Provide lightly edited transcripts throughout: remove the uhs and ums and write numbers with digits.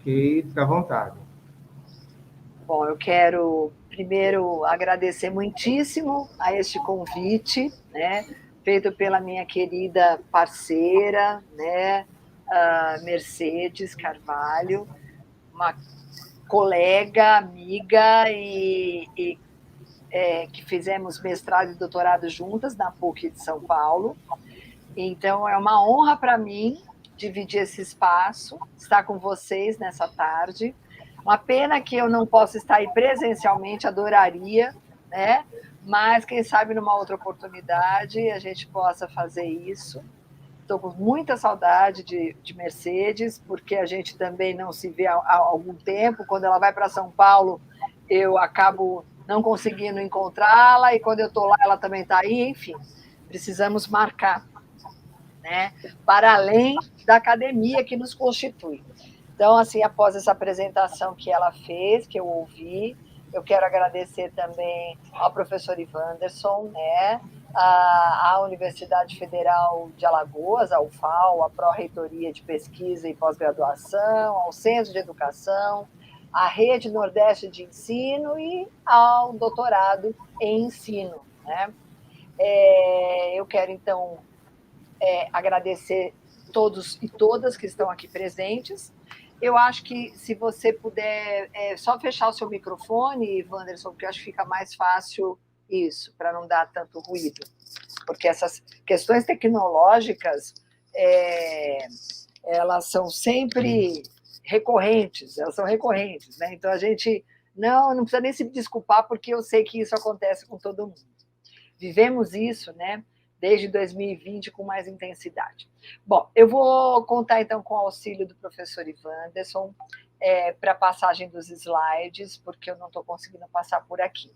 Ok, fica à vontade. Bom, eu quero primeiro agradecer muitíssimo a este convite, né, feito pela minha querida parceira, né, a Mercedes Carvalho, uma colega, amiga que fizemos mestrado e doutorado juntas na PUC de São Paulo. Então é uma honra para mim dividir esse espaço, estar com vocês nessa tarde. Uma pena que eu não possa estar aí presencialmente, adoraria, né? Mas quem sabe numa outra oportunidade a gente possa fazer isso. Estou com muita saudade de Mercedes, porque a gente também não se vê há algum tempo. Quando ela vai para São Paulo, eu acabo não conseguindo encontrá-la, e quando eu estou lá, ela também está aí. Enfim, precisamos marcar, né? Para além da academia que nos constitui. Então, assim, após essa apresentação que ela fez, que eu ouvi, eu quero agradecer também ao professor Ivanderson, né, à Universidade Federal de Alagoas, a UFAL, a Pró-Reitoria de Pesquisa e Pós-Graduação, ao Centro de Educação, à Rede Nordeste de Ensino e ao doutorado em ensino, né? Eu quero, então, agradecer todos e todas que estão aqui presentes. Eu acho que, se você puder só fechar o seu microfone, Wanderson, porque eu acho que fica mais fácil isso, para não dar tanto ruído. Porque essas questões tecnológicas, elas são sempre recorrentes, né? Então a gente não precisa nem se desculpar, porque eu sei que isso acontece com todo mundo. Vivemos isso, né, desde 2020 com mais intensidade. Bom, eu vou contar então com o auxílio do professor Ivanderson para a passagem dos slides, porque eu não estou conseguindo passar por aqui.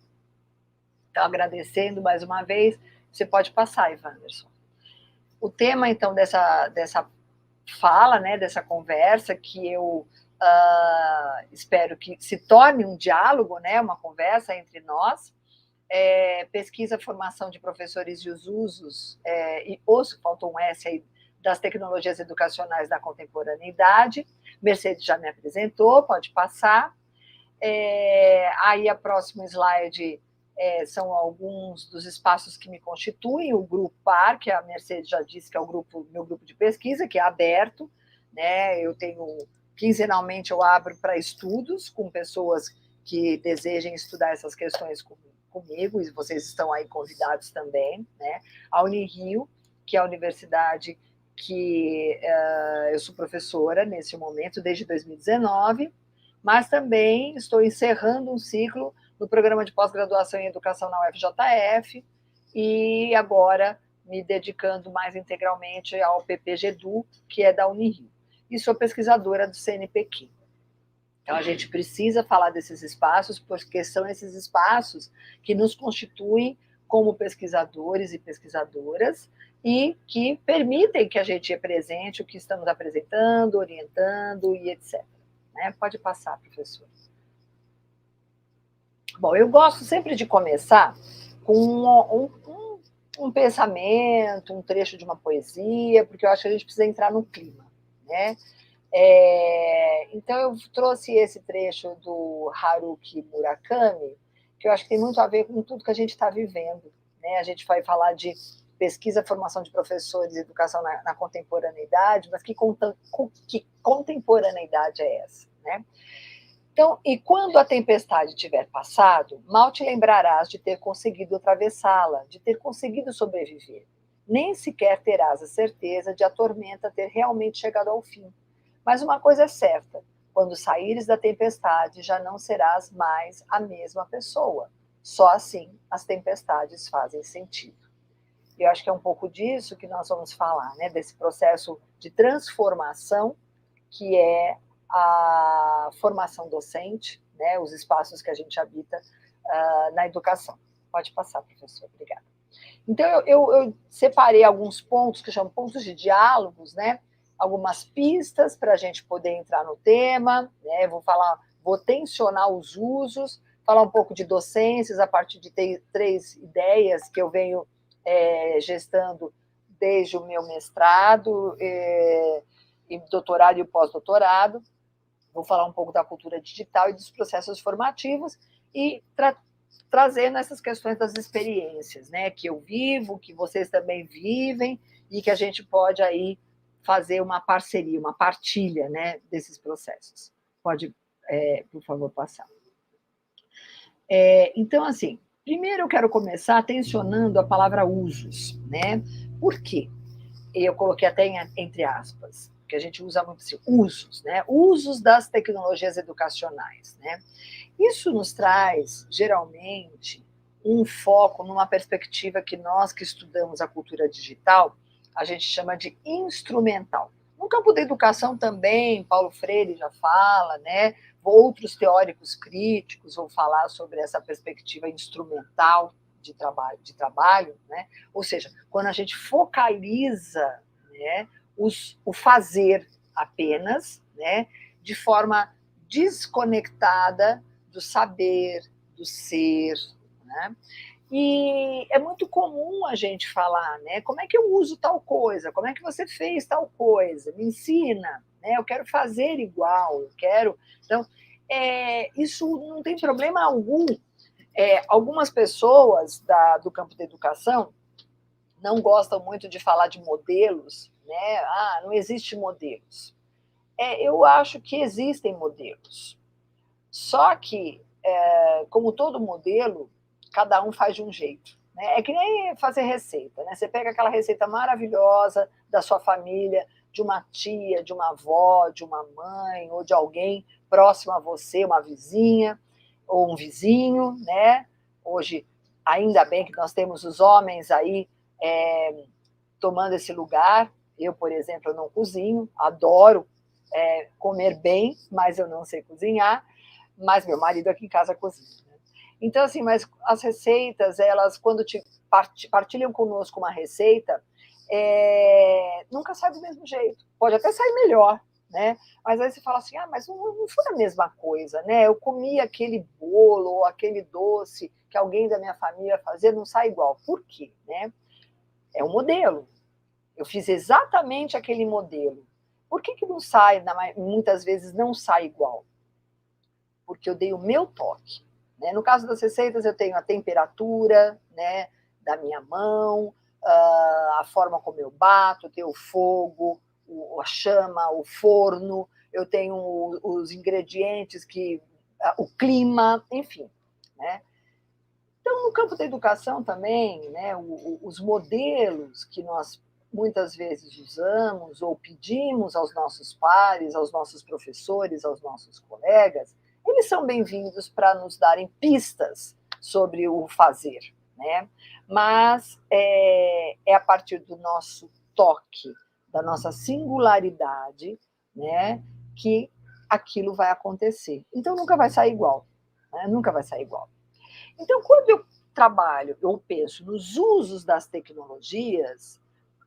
Então, agradecendo mais uma vez, você pode passar, Ivanderson. O tema, então, dessa fala, né, dessa conversa, que eu espero que se torne um diálogo, né, uma conversa entre nós, pesquisa, formação de professores e os usos, faltou um S aí, das tecnologias educacionais da contemporaneidade. Mercedes já me apresentou, pode passar. Aí a próxima slide são alguns dos espaços que me constituem, o grupo PAR, que a Mercedes já disse que é meu grupo de pesquisa, que é aberto, né? Eu tenho, quinzenalmente eu abro para estudos com pessoas que desejem estudar essas questões comigo, e vocês estão aí convidados também, né? A Unirio, que é a universidade que eu sou professora nesse momento, desde 2019, mas também estou encerrando um ciclo no programa de pós-graduação em educação na UFJF, e agora me dedicando mais integralmente ao PPGEDU, que é da Unirio. E sou pesquisadora do CNPq. Então, a gente precisa falar desses espaços, porque são esses espaços que nos constituem como pesquisadores e pesquisadoras, e que permitem que a gente apresente o que estamos apresentando, orientando e etc. Pode passar, professor. Bom, eu gosto sempre de começar com um pensamento, um trecho de uma poesia, porque eu acho que a gente precisa entrar no clima, né? Então, eu trouxe esse trecho do Haruki Murakami, que eu acho que tem muito a ver com tudo que a gente está vivendo, né? A gente vai falar de pesquisa, formação de professores e educação na contemporaneidade, mas que contemporaneidade é essa, né? Então, e quando a tempestade tiver passado, mal te lembrarás de ter conseguido atravessá-la, de ter conseguido sobreviver. Nem sequer terás a certeza de a tormenta ter realmente chegado ao fim. Mas uma coisa é certa: quando saíres da tempestade, já não serás mais a mesma pessoa. Só assim as tempestades fazem sentido. E eu acho que é um pouco disso que nós vamos falar, né? Desse processo de transformação que é a formação docente, né? Os espaços que a gente habita na educação. Pode passar, professor, obrigada. Então, eu separei alguns pontos que chamam pontos de diálogos, né? Algumas pistas para a gente poder entrar no tema, né? Vou tensionar os usos, falar um pouco de docências a partir de três ideias que eu venho gestando desde o meu mestrado, e doutorado e o pós-doutorado. vou falar um pouco da cultura digital e dos processos formativos e trazendo essas questões das experiências, né, que eu vivo, que vocês também vivem e que a gente pode aí fazer uma parceria, uma partilha, né, desses processos. Pode, por favor, passar. Então, assim, primeiro eu quero começar tensionando a palavra usos, né? Por quê? Eu coloquei até entre aspas, que a gente usa muito assim, usos, né? Usos das tecnologias educacionais, né? Isso nos traz, geralmente, um foco numa perspectiva que nós que estudamos a cultura digital, a gente chama de instrumental. No campo da educação também, Paulo Freire já fala, né? Outros teóricos críticos vão falar sobre essa perspectiva instrumental de trabalho, né? Ou seja, quando a gente focaliza, né, o fazer apenas, né, de forma desconectada do saber, do ser, né? E é muito comum a gente falar, né? Como é que eu uso tal coisa? Como é que você fez tal coisa? Me ensina, né? Eu quero fazer igual, eu quero. Então, isso não tem problema algum. Algumas pessoas do campo da educação não gostam muito de falar de modelos, né? Ah, não existe modelos. Eu acho que existem modelos. Só que, como todo modelo, cada um faz de um jeito. Né? É que nem fazer receita. Né? Você pega aquela receita maravilhosa da sua família, de uma tia, de uma avó, de uma mãe, ou de alguém próximo a você, uma vizinha, ou um vizinho. Né? Hoje, ainda bem que nós temos os homens aí tomando esse lugar. Eu, por exemplo, eu não cozinho, adoro comer bem, mas eu não sei cozinhar. Mas meu marido aqui em casa cozinha. Né? Então, assim, mas as receitas, elas, quando partilham conosco uma receita, nunca sai do mesmo jeito. Pode até sair melhor, né? Mas aí você fala assim, mas não foi a mesma coisa, né? Eu comi aquele bolo ou aquele doce que alguém da minha família fazia, não sai igual. Por quê? Né? É um modelo. Eu fiz exatamente aquele modelo. Por que não sai, muitas vezes não sai igual? Porque eu dei o meu toque. Né? No caso das receitas, eu tenho a temperatura, né, da minha mão, a forma como eu bato, eu tenho o fogo, a chama, o forno, eu tenho os ingredientes, o clima, enfim. Né? Então, no campo da educação também, né, os modelos que nós muitas vezes usamos ou pedimos aos nossos pares, aos nossos professores, aos nossos colegas, eles são bem-vindos para nos darem pistas sobre o fazer, né? Mas é a partir do nosso toque, da nossa singularidade, né, que aquilo vai acontecer. Então nunca vai sair igual, né? Nunca vai sair igual. Então, quando eu trabalho, eu penso nos usos das tecnologias,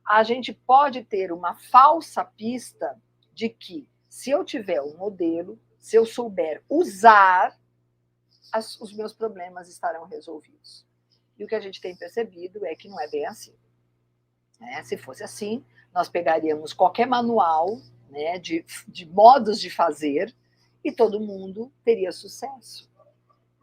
a gente pode ter uma falsa pista de que, se eu tiver um modelo, se eu souber usar, os meus problemas estarão resolvidos. E o que a gente tem percebido é que não é bem assim. Né? Se fosse assim, nós pegaríamos qualquer manual, né, de modos de fazer e todo mundo teria sucesso.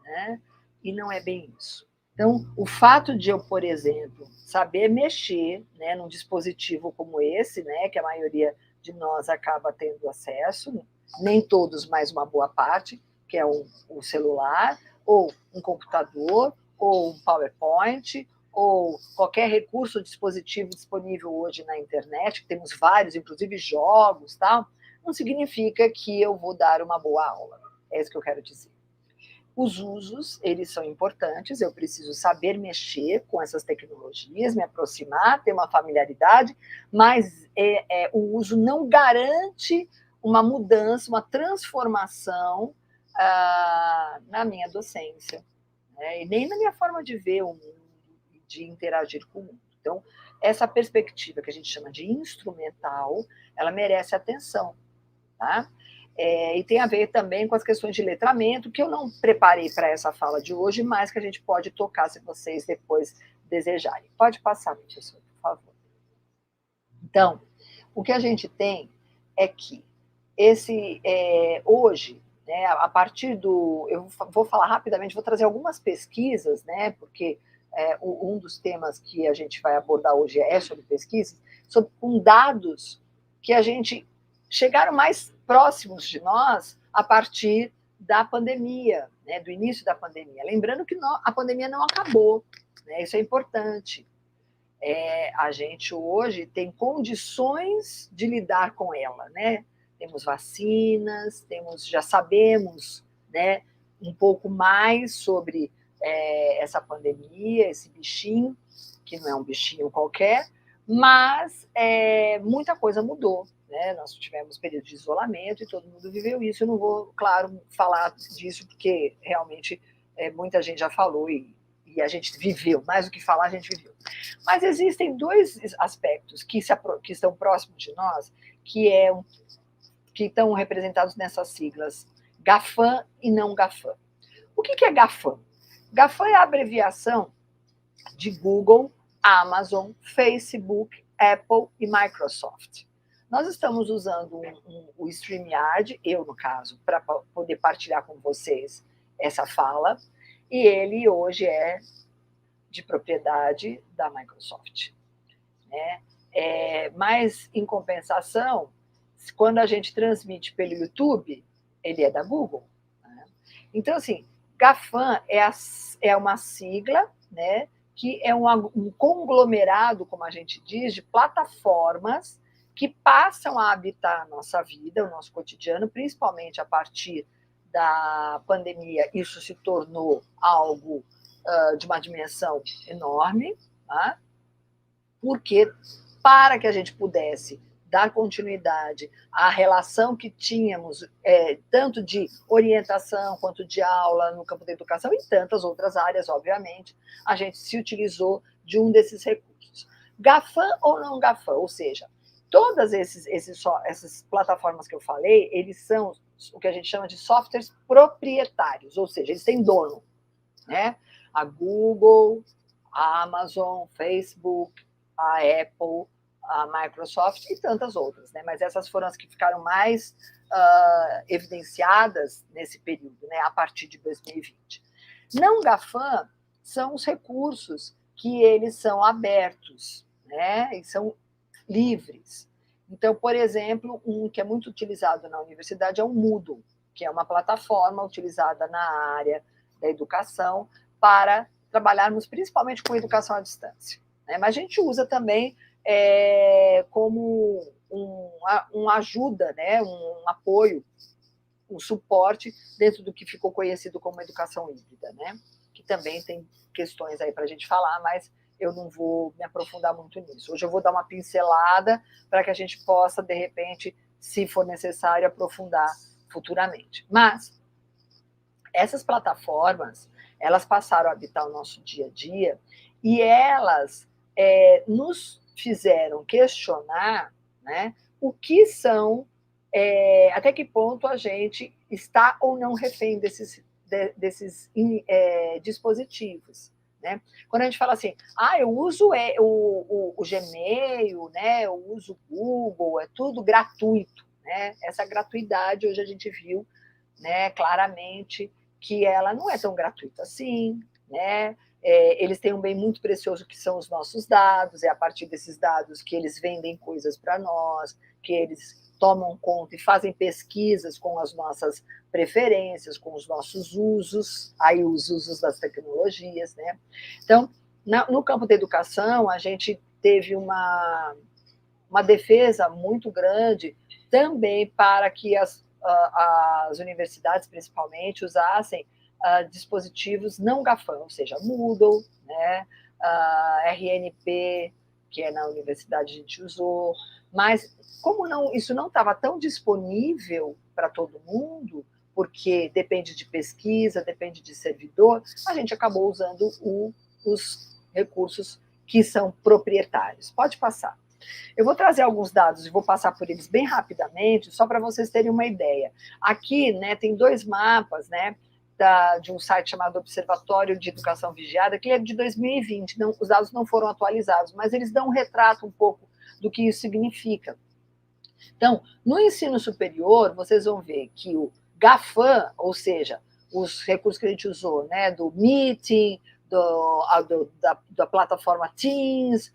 Né? E não é bem isso. Então, o fato de eu, por exemplo, saber mexer, né, num dispositivo como esse, né, que a maioria de nós acaba tendo acesso, nem todos, mas uma boa parte, que é o celular, ou um computador, ou um PowerPoint, ou qualquer recurso ou dispositivo disponível hoje na internet, que temos vários, inclusive jogos, tal, não significa que eu vou dar uma boa aula. É isso que eu quero dizer. Os usos, eles são importantes, eu preciso saber mexer com essas tecnologias, me aproximar, ter uma familiaridade, mas o uso não garante uma mudança, uma transformação na minha docência, né? E nem na minha forma de ver o mundo, de interagir com o mundo. Então, essa perspectiva que a gente chama de instrumental, ela merece atenção, tá? E tem a ver também com as questões de letramento, que eu não preparei para essa fala de hoje, mas que a gente pode tocar se vocês depois desejarem. Pode passar, professor, por favor. Então, o que a gente tem é que hoje, né, a partir do... Eu vou falar rapidamente, vou trazer algumas pesquisas, né, porque um dos temas que a gente vai abordar hoje é sobre pesquisas, com dados que a gente chegaram mais próximos de nós a partir da pandemia, né, do início da pandemia. Lembrando que a pandemia não acabou, né, isso é importante. A gente hoje tem condições de lidar com ela, né? Temos vacinas, já sabemos, né, um pouco mais sobre essa pandemia, esse bichinho, que não é um bichinho qualquer, mas muita coisa mudou, né? Nós tivemos período de isolamento e todo mundo viveu isso. Eu não vou, claro, falar disso, porque realmente muita gente já falou e a gente viveu, mais do que falar, a gente viveu. Mas existem dois aspectos que estão próximos de nós, que estão representados nessas siglas, GAFAM e não GAFAM. O que é GAFAM? GAFAM é a abreviação de Google, Amazon, Facebook, Apple e Microsoft. Nós estamos usando o StreamYard, eu, no caso, para poder partilhar com vocês essa fala, e ele hoje é de propriedade da Microsoft, né? Mas, em compensação, quando a gente transmite pelo YouTube, ele é da Google, né? Então, assim, GAFAM é uma sigla, né, que é um conglomerado, como a gente diz, de plataformas que passam a habitar a nossa vida, o nosso cotidiano, principalmente a partir da pandemia. Isso se tornou algo de uma dimensão enorme, tá? Porque para que a gente pudesse dar continuidade à relação que tínhamos, tanto de orientação quanto de aula no campo da educação e tantas outras áreas, obviamente, a gente se utilizou de um desses recursos. GAFAM ou não GAFAM, ou seja, todas essas plataformas que eu falei, eles são o que a gente chama de softwares proprietários, ou seja, eles têm dono, né? A Google, a Amazon, Facebook, a Apple, a Microsoft e tantas outras, né? Mas essas foram as que ficaram mais evidenciadas nesse período, né? A partir de 2020. Não GAFAM são os recursos que eles são abertos, né? E são livres. Então, por exemplo, um que é muito utilizado na universidade é o Moodle, que é uma plataforma utilizada na área da educação para trabalharmos principalmente com educação à distância, né? Mas a gente usa também como uma ajuda, né? Um apoio, um suporte dentro do que ficou conhecido como educação híbrida, né? Que também tem questões aí para a gente falar, mas eu não vou me aprofundar muito nisso. Hoje eu vou dar uma pincelada para que a gente possa, de repente, se for necessário, aprofundar futuramente. Mas essas plataformas, elas passaram a habitar o nosso dia a dia e elas nos fizeram questionar, né, o que são, até que ponto a gente está ou não refém desses dispositivos, né? Quando a gente fala assim, eu uso o Gmail, né, eu uso o Google, é tudo gratuito, né? Essa gratuidade hoje a gente viu, né, claramente que ela não é tão gratuita assim, né? Eles têm um bem muito precioso que são os nossos dados, é a partir desses dados que eles vendem coisas para nós, que eles tomam conta e fazem pesquisas com as nossas preferências, com os nossos usos, aí os usos das tecnologias, né? Então, no campo da educação, a gente teve uma defesa muito grande também para que as universidades, principalmente, usassem dispositivos não GAFAM, ou seja, Moodle, né, RNP, que na universidade a gente usou, mas como isso não estava tão disponível para todo mundo, porque depende de pesquisa, depende de servidor, a gente acabou usando os recursos que são proprietários. Pode passar. Eu vou trazer alguns dados e vou passar por eles bem rapidamente, só para vocês terem uma ideia. Aqui, né, tem 2 mapas, né, de um site chamado Observatório de Educação Vigiada, que é de 2020, os dados não foram atualizados, mas eles dão um retrato um pouco do que isso significa. Então, no ensino superior, vocês vão ver que o GAFAM, ou seja, os recursos que a gente usou, né, do Meeting, da plataforma Teams,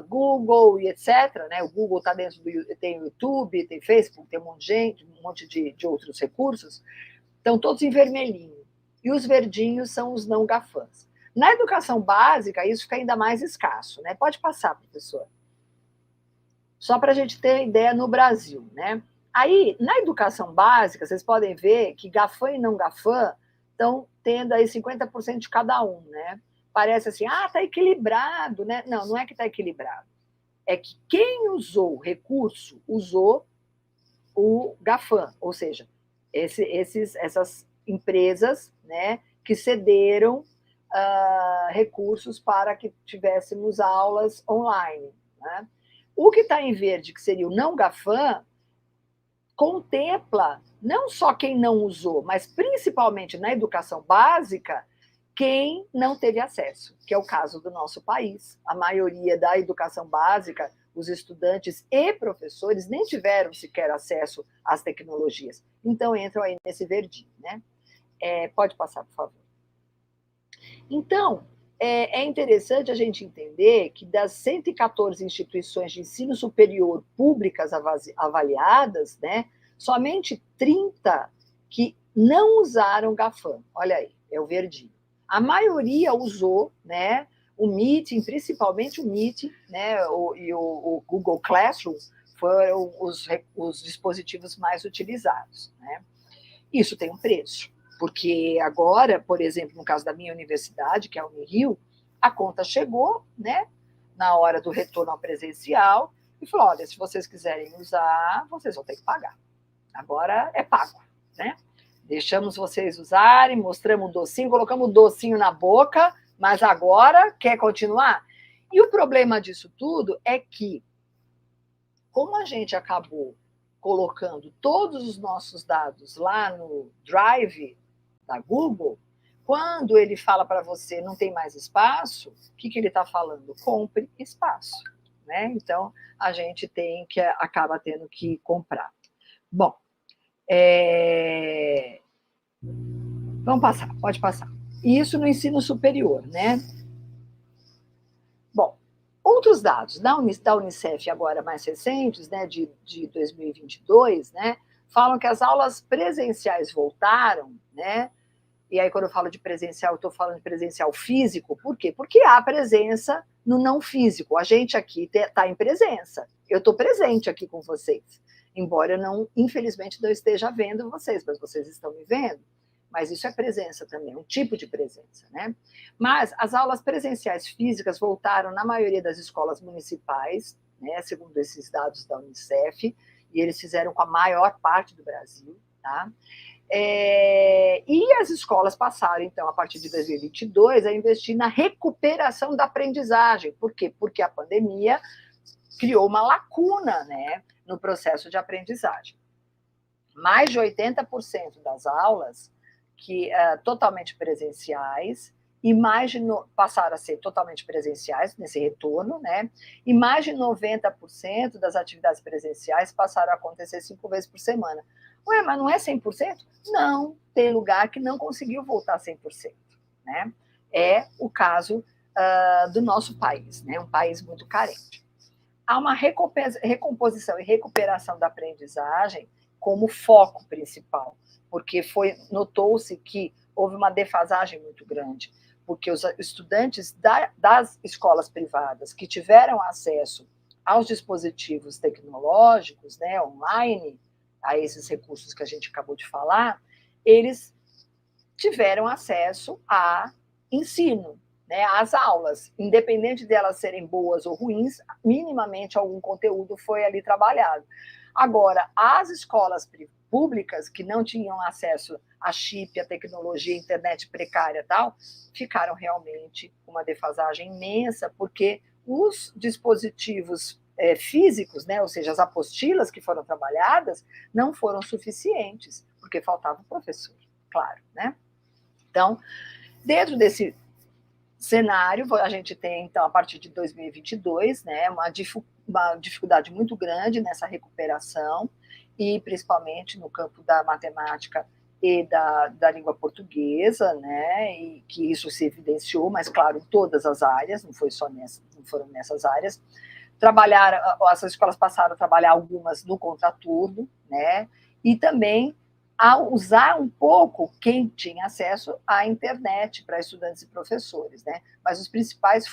Google e etc. Né? O Google está dentro tem YouTube, tem Facebook, tem um monte de gente, um monte de outros recursos. Estão todos em vermelhinho. E os verdinhos são os não GAFAMs. Na educação básica, isso fica ainda mais escasso. Né? Pode passar, professor. Só para a gente ter ideia no Brasil. Né? Aí, na educação básica, vocês podem ver que GAFAM e não GAFAM estão tendo aí 50% de cada um, né? Parece assim, tá equilibrado, né? Não, não é que está equilibrado. É que quem usou o recurso usou o GAFAM, ou seja, essas empresas, né, que cederam recursos para que tivéssemos aulas online. Né? O que está em verde, que seria o não GAFAM, contempla não só quem não usou, mas principalmente na educação básica, quem não teve acesso, que é o caso do nosso país. A maioria da educação básica, os estudantes e professores nem tiveram sequer acesso às tecnologias. Então, entram aí nesse verdinho. Né? Pode passar, por favor. Então, é interessante a gente entender que das 114 instituições de ensino superior públicas avaliadas, né, somente 30 que não usaram GAFAM. Olha aí, é o verdinho. A maioria usou, né, o Meeting, principalmente o Meeting, né, e o Google Classroom foram os dispositivos mais utilizados. Né? Isso tem um preço. Porque agora, por exemplo, no caso da minha universidade, que é a Unirio, a conta chegou, né, na hora do retorno ao presencial, e falou, olha, se vocês quiserem usar, vocês vão ter que pagar. Agora é pago, né? Deixamos vocês usarem, mostramos o docinho, colocamos o docinho na boca, mas agora quer continuar? E o problema disso tudo é que, como a gente acabou colocando todos os nossos dados lá no Drive da Google, quando ele fala para você não tem mais espaço, o que ele está falando? Compre espaço. Né? Então, a gente acaba tendo que comprar. Bom, vamos passar, pode passar. Isso no ensino superior, né? Bom, outros dados da Unicef agora mais recentes, né, de 2022, né, falam que as aulas presenciais voltaram, né? E aí, quando eu falo de presencial, eu estou falando de presencial físico. Por quê? Porque há presença no não físico. A gente aqui está em presença. Eu estou presente aqui com vocês. Embora eu não, infelizmente, não esteja vendo vocês, mas vocês estão me vendo. Mas isso é presença também, um tipo de presença. Né? Mas as aulas presenciais físicas voltaram na maioria das escolas municipais, né, segundo esses dados da Unicef, e eles fizeram com a maior parte do Brasil. Tá? E as escolas passaram, então, a partir de 2022, a investir na recuperação da aprendizagem. Por quê? Porque a pandemia criou uma lacuna, né, no processo de aprendizagem. Mais de 80% das aulas totalmente presenciais, e passaram a ser totalmente presenciais nesse retorno, né? E mais de 90% das atividades presenciais passaram a acontecer 5 vezes por semana. Ué, mas não é 100%? Não, tem lugar que não conseguiu voltar 100%. Né? É o caso do nosso país, né? Um país muito carente. Há uma recomposição e recuperação da aprendizagem como foco principal, porque notou-se que houve uma defasagem muito grande, porque os estudantes das escolas privadas que tiveram acesso aos dispositivos tecnológicos, né, online, a esses recursos que a gente acabou de falar, eles tiveram acesso a ensino, né, às aulas, independente delas serem boas ou ruins, minimamente algum conteúdo foi ali trabalhado. Agora, as escolas públicas que não tinham acesso a chip, a tecnologia, a internet precária e tal, ficaram realmente uma defasagem imensa, porque os dispositivos físicos, né, ou seja, as apostilas que foram trabalhadas, não foram suficientes, porque faltava o professor, claro, né? Então, dentro desse cenário, a gente tem, então, a partir de 2022, né, uma uma dificuldade muito grande nessa recuperação, e principalmente no campo da matemática e da língua portuguesa, né, e que isso se evidenciou, mas claro, em todas as áreas, não foram nessas áreas. Essas escolas passaram a trabalhar algumas no contraturno, né, e também a usar um pouco quem tinha acesso à internet para estudantes e professores, né, mas os principais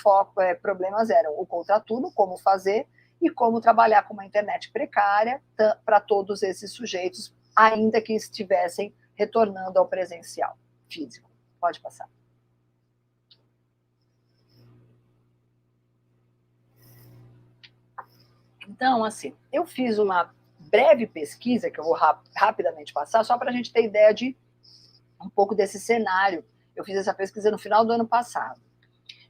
problemas eram o contraturno, como fazer, e como trabalhar com uma internet precária para todos esses sujeitos, ainda que estivessem retornando ao presencial físico. Pode passar. Então, assim, eu fiz uma breve pesquisa, que eu vou rapidamente passar, só para a gente ter ideia de um pouco desse cenário. Eu fiz essa pesquisa no final do ano passado.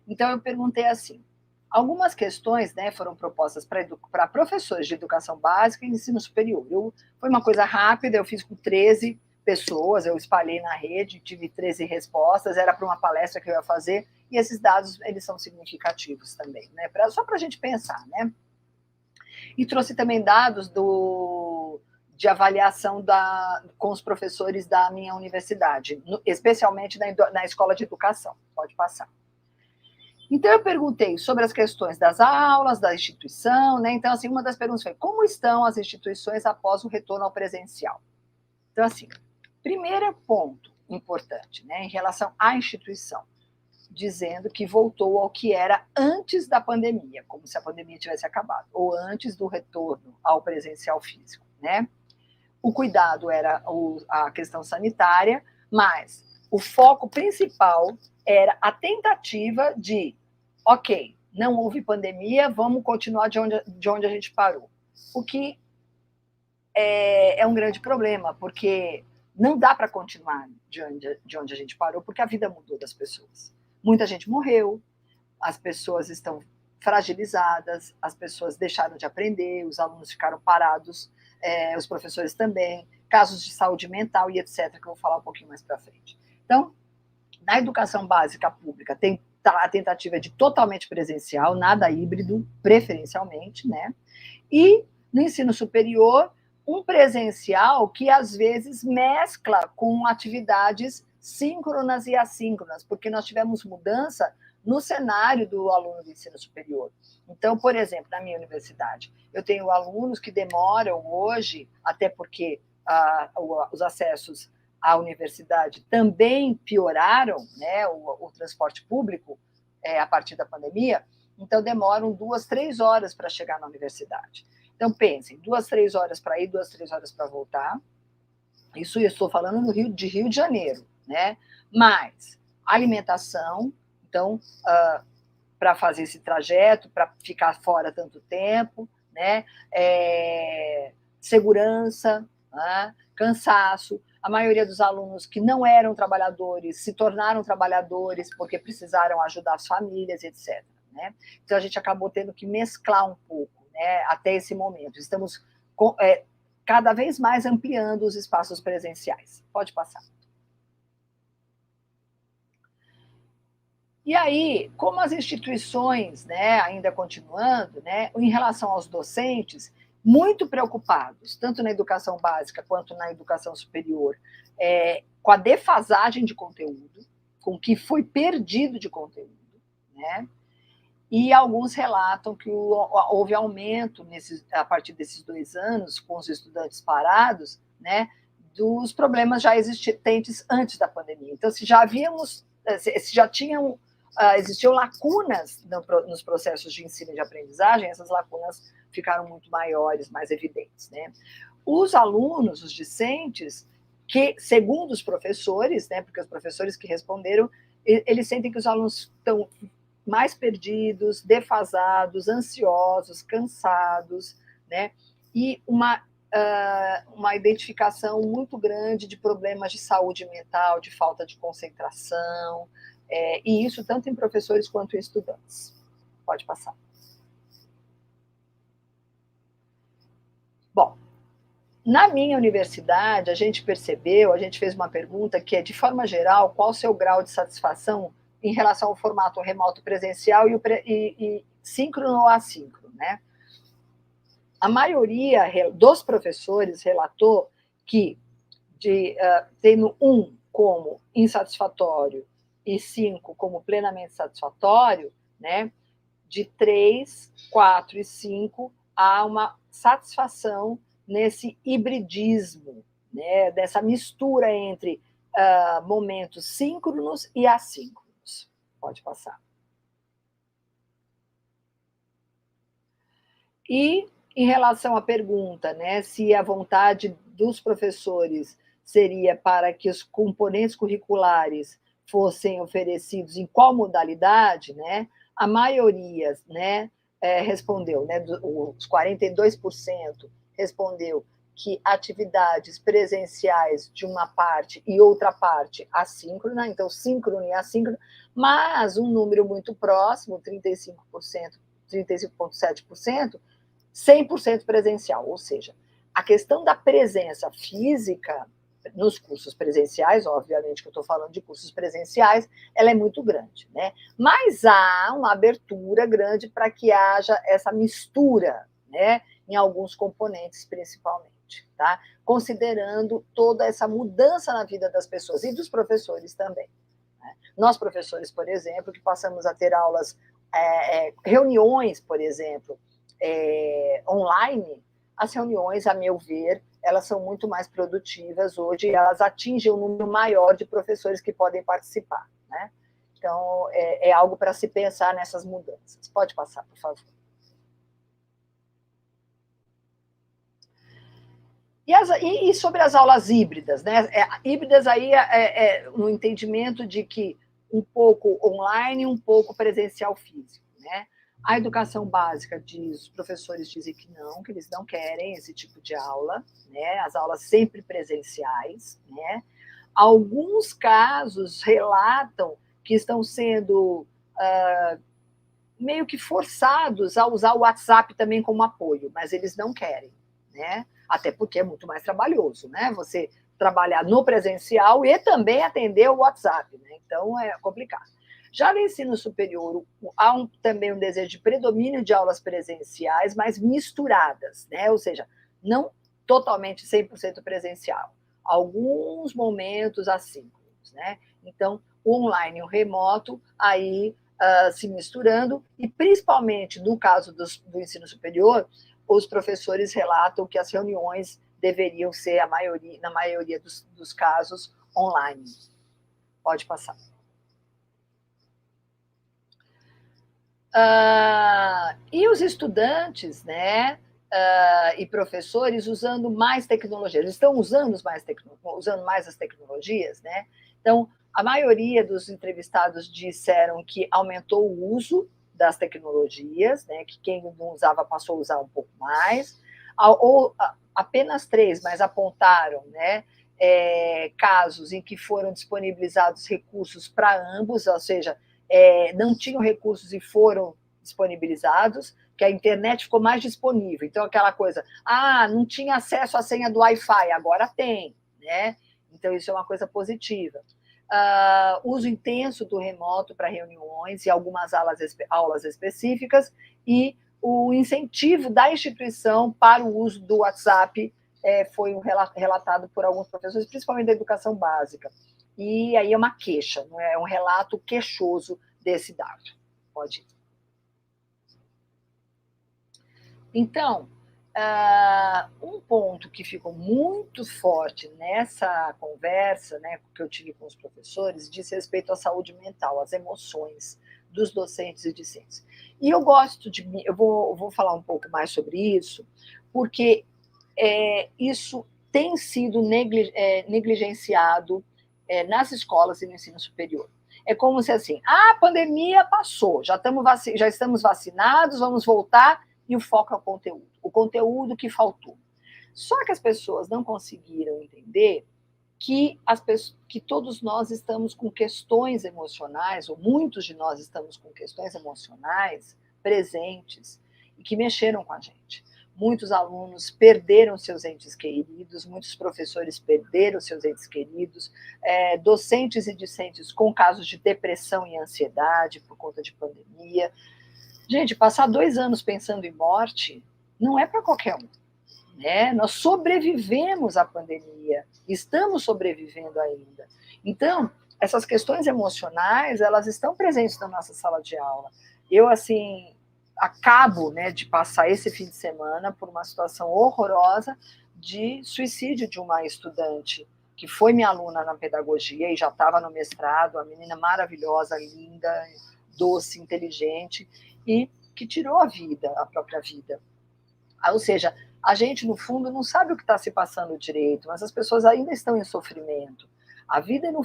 Então, eu perguntei assim, algumas questões, né, foram propostas para professores de educação básica e ensino superior. Foi uma coisa rápida, eu fiz com 13 pessoas, eu espalhei na rede, tive 13 respostas, era para uma palestra que eu ia fazer, e esses dados, eles são significativos também, né, só para a gente pensar, né. E trouxe também dados de avaliação com os professores da minha universidade, especialmente na escola de educação. Pode passar. Então, eu perguntei sobre as questões das aulas, da instituição, né? Então, assim, uma das perguntas foi, como estão as instituições após o retorno ao presencial? Então, assim, primeiro ponto importante, né, em relação à instituição, dizendo que voltou ao que era antes da pandemia, como se a pandemia tivesse acabado, ou antes do retorno ao presencial físico, né? O cuidado era a questão sanitária, mas o foco principal era a tentativa de, ok, não houve pandemia, vamos continuar de onde a gente parou. O que é um grande problema, porque não dá para continuar de onde a gente parou, porque a vida mudou das pessoas. Muita gente morreu, as pessoas estão fragilizadas, as pessoas deixaram de aprender, os alunos ficaram parados, os professores também, casos de saúde mental e etc., que eu vou falar um pouquinho mais para frente. Então, na educação básica pública, tem a tentativa de totalmente presencial, nada híbrido, preferencialmente, né? E no ensino superior, um presencial que às vezes mescla com atividades síncronas e assíncronas, porque nós tivemos mudança no cenário do aluno do ensino superior. Então, por exemplo, na minha universidade, eu tenho alunos que demoram hoje, até porque os acessos à universidade também pioraram, né, o transporte público a partir da pandemia, então demoram 2, 3 horas para chegar na universidade. Então, pensem, 2, 3 horas para ir, 2, 3 horas para voltar. Isso eu estou falando no Rio de Janeiro, né? Mas alimentação, então, para fazer esse trajeto, para ficar fora tanto tempo, né? Segurança, né? Cansaço. A maioria dos alunos que não eram trabalhadores se tornaram trabalhadores porque precisaram ajudar as famílias, etc. Né? Então, a gente acabou tendo que mesclar um pouco, né, até esse momento. Estamos cada vez mais ampliando os espaços presenciais. Pode passar. E aí, como as instituições, né, ainda continuando, né, em relação aos docentes, muito preocupados, tanto na educação básica quanto na educação superior, com a defasagem de conteúdo, com o que foi perdido de conteúdo, né? E alguns relatam que houve aumento a partir desses 2 anos, com os estudantes parados, né, dos problemas já existentes antes da pandemia. Então, se já existiam lacunas nos processos de ensino e de aprendizagem, essas lacunas ficaram muito maiores, mais evidentes, né? Os alunos, os discentes, que, segundo os professores, né, porque os professores que responderam, eles sentem que os alunos estão mais perdidos, defasados, ansiosos, cansados, né? E uma identificação muito grande de problemas de saúde mental, de falta de concentração, e isso tanto em professores quanto em estudantes. Pode passar. Bom, na minha universidade, a gente fez uma pergunta que é, de forma geral, qual o seu grau de satisfação em relação ao formato remoto presencial e síncrono ou assíncrono, né? a maioria dos professores relatou que, tendo 1 como insatisfatório e 5 como plenamente satisfatório, né, de 3, 4 e 5, há uma satisfação nesse hibridismo, né, dessa mistura entre momentos síncronos e assíncronos. Pode passar. E, em relação à pergunta, né, se a vontade dos professores seria para que os componentes curriculares fossem oferecidos em qual modalidade, né, a maioria, né, respondeu, né, os 42% respondeu que atividades presenciais de uma parte e outra parte assíncrona, então síncrono e assíncrono, mas um número muito próximo, 35%, 35,7%, 100% presencial, ou seja, a questão da presença física nos cursos presenciais, obviamente que eu estou falando de cursos presenciais, ela é muito grande, né? Mas há uma abertura grande para que haja essa mistura, né, em alguns componentes principalmente, tá? Considerando toda essa mudança na vida das pessoas e dos professores também. Né? Nós, professores, por exemplo, que passamos a ter aulas, reuniões, por exemplo, online, as reuniões, a meu ver, elas são muito mais produtivas hoje, elas atingem um número maior de professores que podem participar, né? Então, é algo para se pensar nessas mudanças. Pode passar, por favor. E sobre as aulas híbridas, né? Híbridas aí no entendimento de que um pouco online, um pouco presencial físico, né? A educação básica diz, os professores dizem que eles não querem esse tipo de aula, né? As aulas sempre presenciais, né? Alguns casos relatam que estão sendo meio que forçados a usar o WhatsApp também como apoio, mas eles não querem, né? Até porque é muito mais trabalhoso, né? Você trabalhar no presencial e também atender o WhatsApp, né? Então é complicado. Já no ensino superior, há também um desejo de predomínio de aulas presenciais, mas misturadas, né? Ou seja, não totalmente 100% presencial. Alguns momentos assíncronos, né? Então, o online e o remoto, aí se misturando, e principalmente no caso do ensino superior, os professores relatam que as reuniões deveriam ser, na maioria dos casos, online. Pode passar. E os estudantes, né, e professores usando mais tecnologia. Eles estão usando mais as tecnologias, né? Então, a maioria dos entrevistados disseram que aumentou o uso das tecnologias, né, que quem não usava passou a usar um pouco mais, ou apenas 3, mas apontaram, né, casos em que foram disponibilizados recursos para ambos, ou seja, não tinham recursos e foram disponibilizados, que a internet ficou mais disponível. Então, aquela coisa, não tinha acesso à senha do Wi-Fi, agora tem, né? Então, isso é uma coisa positiva. Uso intenso do remoto para reuniões e algumas aulas específicas, e o incentivo da instituição para o uso do WhatsApp foi relatado por alguns professores, principalmente da educação básica. E aí é uma queixa, não é? É um relato queixoso desse dado. Pode ir. Então, um ponto que ficou muito forte nessa conversa, né, que eu tive com os professores, diz respeito à saúde mental, às emoções dos docentes e discentes. E eu vou falar um pouco mais sobre isso, porque isso tem sido negligenciado nas escolas e no ensino superior. É como se assim, a pandemia passou, já estamos vacinados, vamos voltar, e o foco é o conteúdo que faltou. Só que as pessoas não conseguiram entender que todos nós estamos com questões emocionais, ou muitos de nós estamos com questões emocionais presentes e que mexeram com a gente. Muitos alunos perderam seus entes queridos, muitos professores perderam seus entes queridos, docentes e discentes com casos de depressão e ansiedade por conta de pandemia. Gente, passar 2 anos pensando em morte, não é para qualquer um, né? Nós sobrevivemos à pandemia, estamos sobrevivendo ainda. Então, essas questões emocionais, elas estão presentes na nossa sala de aula. Eu, assim, acabo, né, de passar esse fim de semana por uma situação horrorosa de suicídio de uma estudante que foi minha aluna na pedagogia e já estava no mestrado, uma menina maravilhosa, linda, doce, inteligente, e que tirou a própria vida. Ou seja, a gente, no fundo, não sabe o que está se passando direito, mas as pessoas ainda estão em sofrimento. A vida não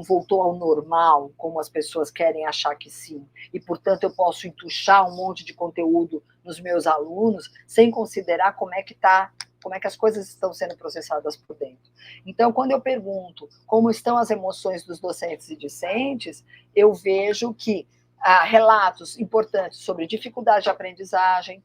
voltou ao normal, como as pessoas querem achar que sim, e, portanto, eu posso entuchar um monte de conteúdo nos meus alunos sem considerar como é que as coisas estão sendo processadas por dentro. Então, quando eu pergunto como estão as emoções dos docentes e discentes, eu vejo que há relatos importantes sobre dificuldade de aprendizagem,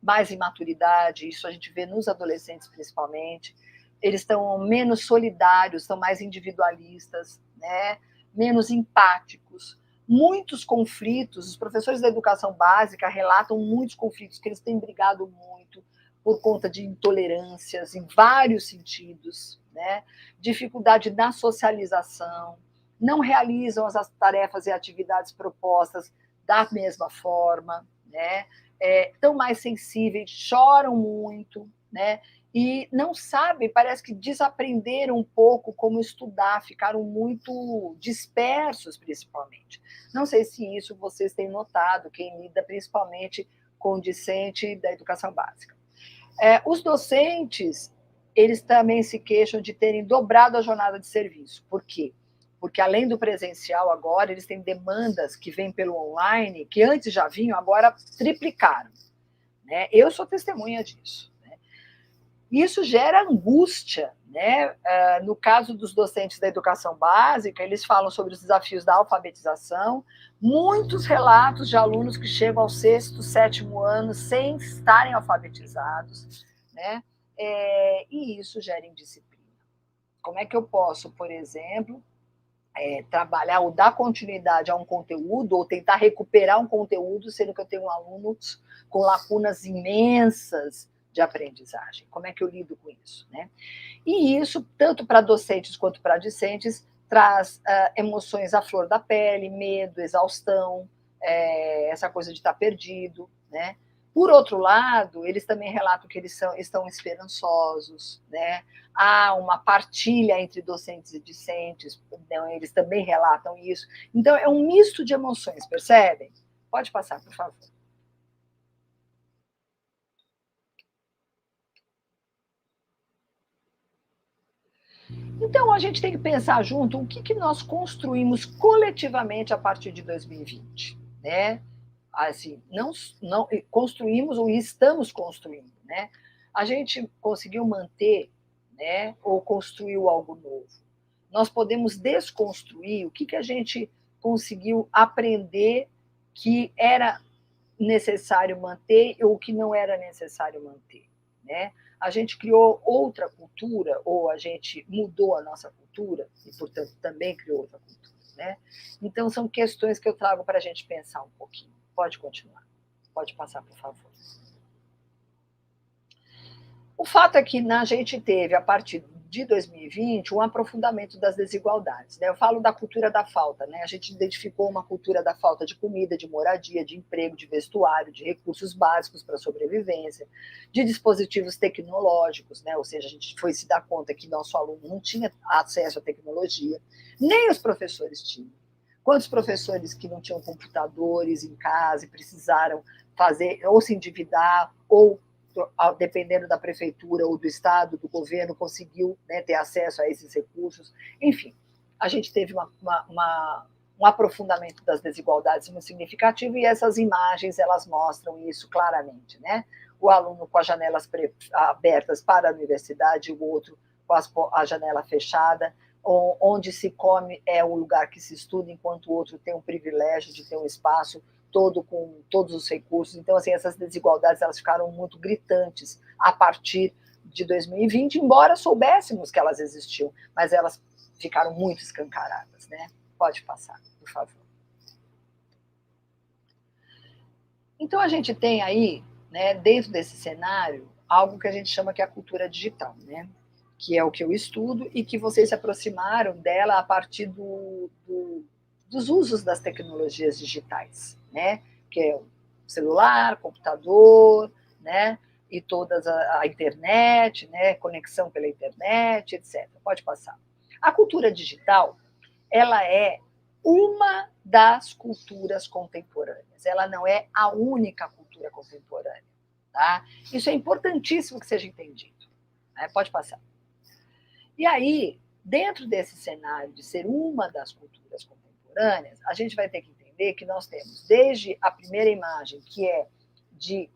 mais imaturidade, isso a gente vê nos adolescentes principalmente, eles estão menos solidários, estão mais individualistas, né? Menos empáticos, muitos conflitos, os professores da educação básica relatam muitos conflitos, que eles têm brigado muito por conta de intolerâncias em vários sentidos, né? Dificuldade na socialização, não realizam as tarefas e atividades propostas da mesma forma, né? Estão mais sensíveis, choram muito, né? E não sabem, parece que desaprenderam um pouco como estudar, ficaram muito dispersos, principalmente. Não sei se isso vocês têm notado, quem lida principalmente com o discente da educação básica. Os docentes, eles também se queixam de terem dobrado a jornada de serviço. Por quê? Porque além do presencial agora, eles têm demandas que vêm pelo online, que antes já vinham, agora triplicaram, né? Eu sou testemunha disso, né? Isso gera angústia, né? No caso dos docentes da educação básica, eles falam sobre os desafios da alfabetização, muitos relatos de alunos que chegam ao sexto, sétimo ano sem estarem alfabetizados, né? E isso gera indisciplina. Como é que eu posso, por exemplo, trabalhar ou dar continuidade a um conteúdo ou tentar recuperar um conteúdo, sendo que eu tenho alunos com lacunas imensas de aprendizagem? Como é que eu lido com isso, né? E isso, tanto para docentes quanto para discentes, traz emoções à flor da pele, medo, exaustão, essa coisa de estar perdido, né? Por outro lado, eles também relatam que eles estão esperançosos, né? Há uma partilha entre docentes e discentes, então eles também relatam isso. Então, é um misto de emoções, percebem? Pode passar, por favor. Então, a gente tem que pensar junto o que nós construímos coletivamente a partir de 2020, né? Assim, não construímos ou estamos construindo, né? A gente conseguiu manter, né? Ou construiu algo novo. Nós podemos desconstruir o que a gente conseguiu aprender que era necessário manter ou que não era necessário manter, né? A gente criou outra cultura ou a gente mudou a nossa cultura e, portanto, também criou outra cultura, né? Então, são questões que eu trago para a gente pensar um pouquinho. Pode continuar. Pode passar, por favor. O fato é que a gente teve, a partir de 2020, um aprofundamento das desigualdades, né? Eu falo da cultura da falta, né? A gente identificou uma cultura da falta de comida, de moradia, de emprego, de vestuário, de recursos básicos para a sobrevivência, de dispositivos tecnológicos, né? Ou seja, a gente foi se dar conta que nosso aluno não tinha acesso à tecnologia, nem os professores tinham. Quantos professores que não tinham computadores em casa e precisaram fazer ou se endividar ou, dependendo da prefeitura ou do estado, do governo, conseguiu, né, ter acesso a esses recursos. Enfim, a gente teve um aprofundamento das desigualdades muito significativo e essas imagens, elas mostram isso claramente, né? O aluno com as janelas abertas para a universidade, o outro com a janela fechada, onde se come é o lugar que se estuda, enquanto o outro tem o privilégio de ter um espaço todo com todos os recursos. Então, assim, essas desigualdades, elas ficaram muito gritantes a partir de 2020, embora soubéssemos que elas existiam, mas elas ficaram muito escancaradas, né? Pode passar, por favor. Então, a gente tem aí, né, dentro desse cenário, algo que a gente chama que é a cultura digital, né? Que é o que eu estudo e que vocês se aproximaram dela a partir dos usos das tecnologias digitais, né? Que é o celular, computador, né? E toda a internet, né? Conexão pela internet, etc. Pode passar. A cultura digital, ela é uma das culturas contemporâneas. Ela não é a única cultura contemporânea, tá? Isso é importantíssimo que seja entendido. Né? Pode passar. E aí, dentro desse cenário de ser uma das culturas contemporâneas, a gente vai ter que entender que nós temos desde a primeira imagem, que é de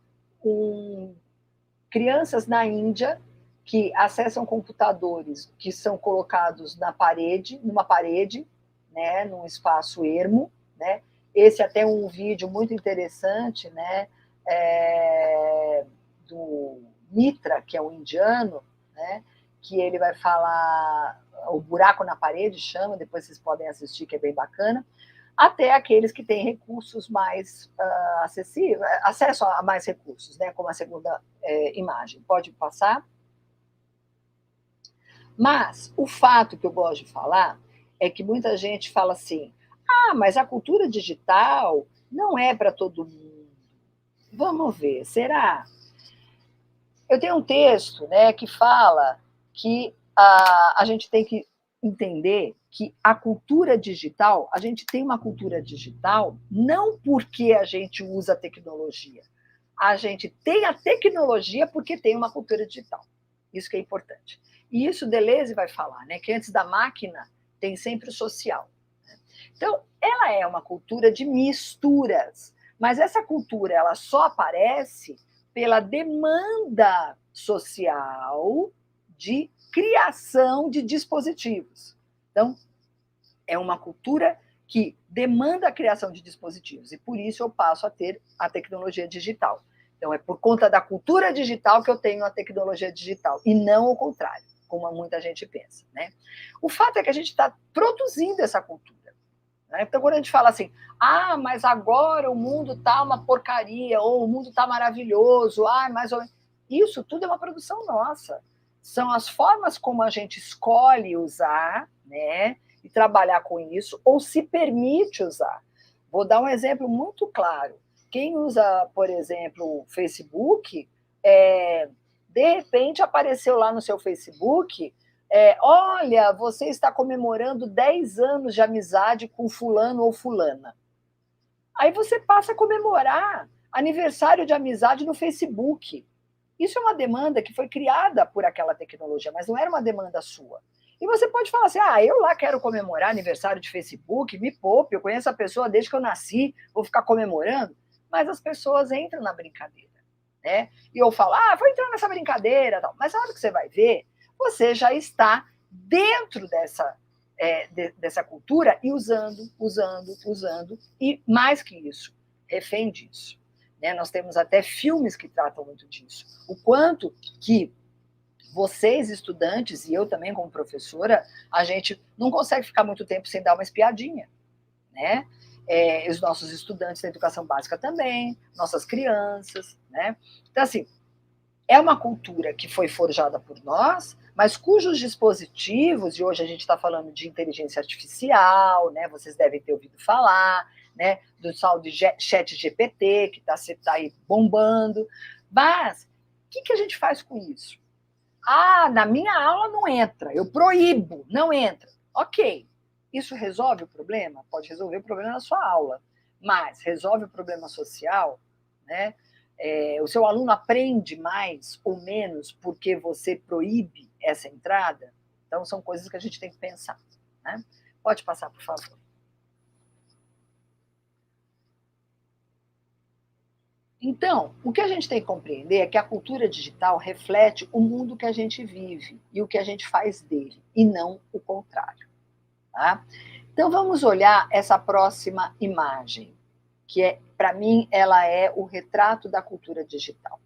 crianças na Índia que acessam computadores que são colocados na parede, numa parede, né, num espaço ermo, né? Esse até um vídeo muito interessante, né, do Mitra, que é um indiano, né, que ele vai falar o buraco na parede, chama, depois vocês podem assistir, que é bem bacana, até aqueles que têm recursos mais acessíveis, acesso a mais recursos, né, como a segunda imagem. Pode passar? Mas o fato que eu gosto de falar é que muita gente fala assim, mas a cultura digital não é para todo mundo. Vamos ver, será? Eu tenho um texto, né, que fala que a gente tem que entender que a cultura digital, a gente tem uma cultura digital não porque a gente usa a tecnologia. A gente tem a tecnologia porque tem uma cultura digital. Isso que é importante. E isso Deleuze vai falar, né, que antes da máquina tem sempre o social. Então, ela é uma cultura de misturas, mas essa cultura ela só aparece pela demanda social de criação de dispositivos. Então, é uma cultura que demanda a criação de dispositivos, e por isso eu passo a ter a tecnologia digital. Então, é por conta da cultura digital que eu tenho a tecnologia digital, e não o contrário, como muita gente pensa. Né? O fato é que a gente está produzindo essa cultura. Né? Então, quando a gente fala assim, mas agora o mundo está uma porcaria, ou o mundo está maravilhoso, mas isso tudo é uma produção nossa. São as formas como a gente escolhe usar, né, e trabalhar com isso, ou se permite usar. Vou dar um exemplo muito claro. Quem usa, por exemplo, o Facebook, de repente apareceu lá no seu Facebook, olha, você está comemorando 10 anos de amizade com fulano ou fulana. Aí você passa a comemorar aniversário de amizade no Facebook. Isso é uma demanda que foi criada por aquela tecnologia, mas não era uma demanda sua. E você pode falar assim, eu lá quero comemorar aniversário de Facebook, me poupe, eu conheço a pessoa desde que eu nasci, vou ficar comemorando. Mas as pessoas entram na brincadeira. Né? E eu falo, vou entrar nessa brincadeira. Tal. Mas na hora que você vai ver, você já está dentro dessa cultura e usando, e mais que isso, refém disso. Né? Nós temos até filmes que tratam muito disso. O quanto que vocês, estudantes, e eu também como professora, a gente não consegue ficar muito tempo sem dar uma espiadinha. Né? Os nossos estudantes da educação básica também, nossas crianças. Né? Então, assim, é uma cultura que foi forjada por nós, mas cujos dispositivos, e hoje a gente está falando de inteligência artificial, né? Vocês devem ter ouvido falar, né? Do tal de chat GPT, que está aí bombando. Mas, o que a gente faz com isso? Na minha aula não entra, eu proíbo, não entra. Ok, isso resolve o problema? Pode resolver o problema na sua aula, mas resolve o problema social, né? O seu aluno aprende mais ou menos porque você proíbe essa entrada? Então, são coisas que a gente tem que pensar. Né? Pode passar, por favor. Então, o que a gente tem que compreender é que a cultura digital reflete o mundo que a gente vive e o que a gente faz dele, e não o contrário. Tá? Então, vamos olhar essa próxima imagem, que para mim, ela é o retrato da cultura digital.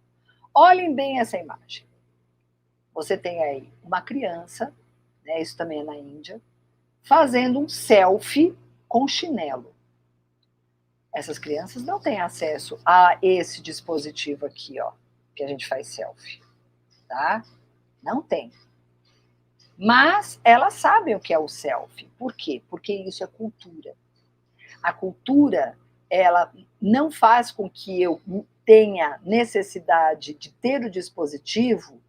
Olhem bem essa imagem. Você tem aí uma criança, né, isso também é na Índia, fazendo um selfie com chinelo. Essas crianças não têm acesso a esse dispositivo aqui, ó, que a gente faz selfie, tá? Não tem. Mas elas sabem o que é o selfie. Por quê? Porque isso é cultura. A cultura, ela não faz com que eu tenha necessidade de ter o dispositivo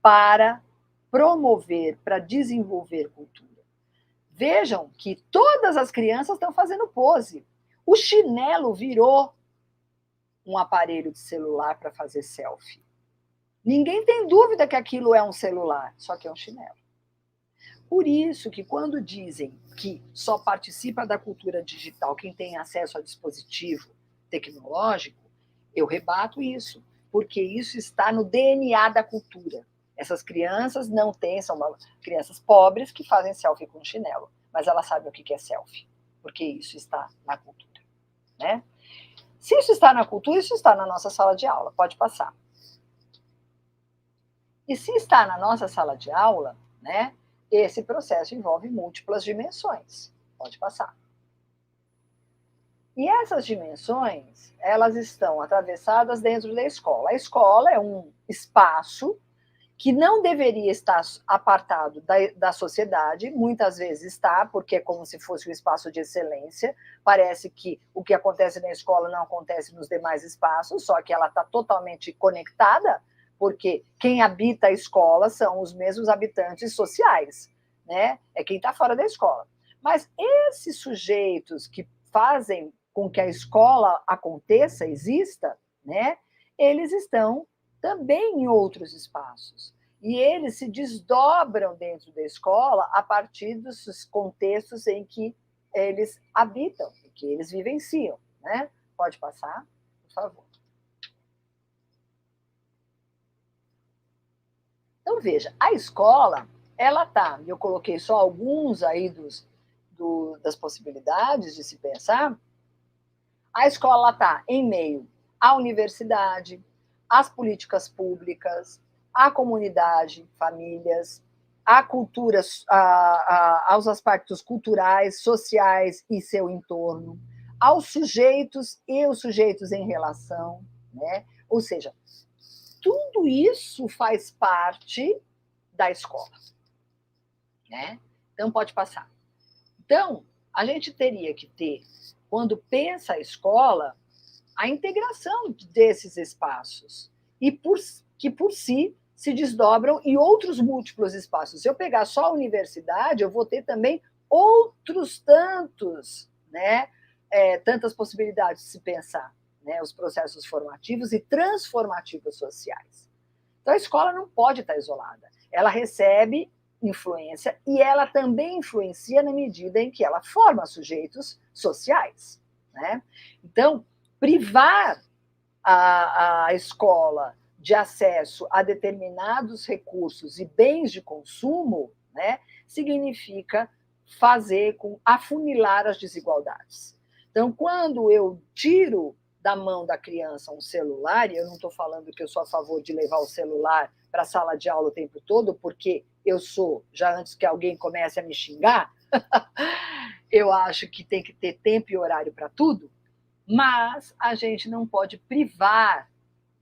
para promover, para desenvolver cultura. Vejam que todas as crianças estão fazendo pose. O chinelo virou um aparelho de celular para fazer selfie. Ninguém tem dúvida que aquilo é um celular, só que é um chinelo. Por isso que quando dizem que só participa da cultura digital quem tem acesso a dispositivo tecnológico, eu rebato isso, porque isso está no DNA da cultura. Essas crianças não têm, são crianças pobres que fazem selfie com chinelo, mas elas sabem o que é selfie, porque isso está na cultura, né? Se isso está na cultura, isso está na nossa sala de aula, pode passar. E se está na nossa sala de aula, né, esse processo envolve múltiplas dimensões, pode passar. E essas dimensões, elas estão atravessadas dentro da escola. A escola é um espaço que não deveria estar apartado da sociedade, muitas vezes está, porque é como se fosse um espaço de excelência, parece que o que acontece na escola não acontece nos demais espaços, só que ela está totalmente conectada, porque quem habita a escola são os mesmos habitantes sociais, né? É quem está fora da escola. Mas esses sujeitos que fazem com que a escola aconteça, exista, né? Eles estão também em outros espaços. E eles se desdobram dentro da escola a partir dos contextos em que eles habitam, que eles vivenciam, né? Pode passar, por favor. Então, veja, a escola, ela tá, eu coloquei só alguns aí das possibilidades de se pensar, a escola está em meio à universidade, às políticas públicas, à comunidade, famílias, à cultura, aos aspectos culturais, sociais e seu entorno, aos sujeitos e os sujeitos em relação, né? Ou seja, tudo isso faz parte da escola, né? Então pode passar. Então, a gente teria que ter, quando pensa a escola, a integração desses espaços, e que por si se desdobram em outros múltiplos espaços. Se eu pegar só a universidade, eu vou ter também outros tantos, né, tantas possibilidades de se pensar, né, os processos formativos e transformativos sociais. Então, a escola não pode estar isolada. Ela recebe influência e ela também influencia na medida em que ela forma sujeitos sociais, né? Então, privar a escola de acesso a determinados recursos e bens de consumo, né, significa afunilar as desigualdades. Então, quando eu tiro da mão da criança um celular, e eu não estou falando que eu sou a favor de levar o celular para a sala de aula o tempo todo, porque eu sou, já antes que alguém comece a me xingar, eu acho que tem que ter tempo e horário para tudo, mas a gente não pode privar,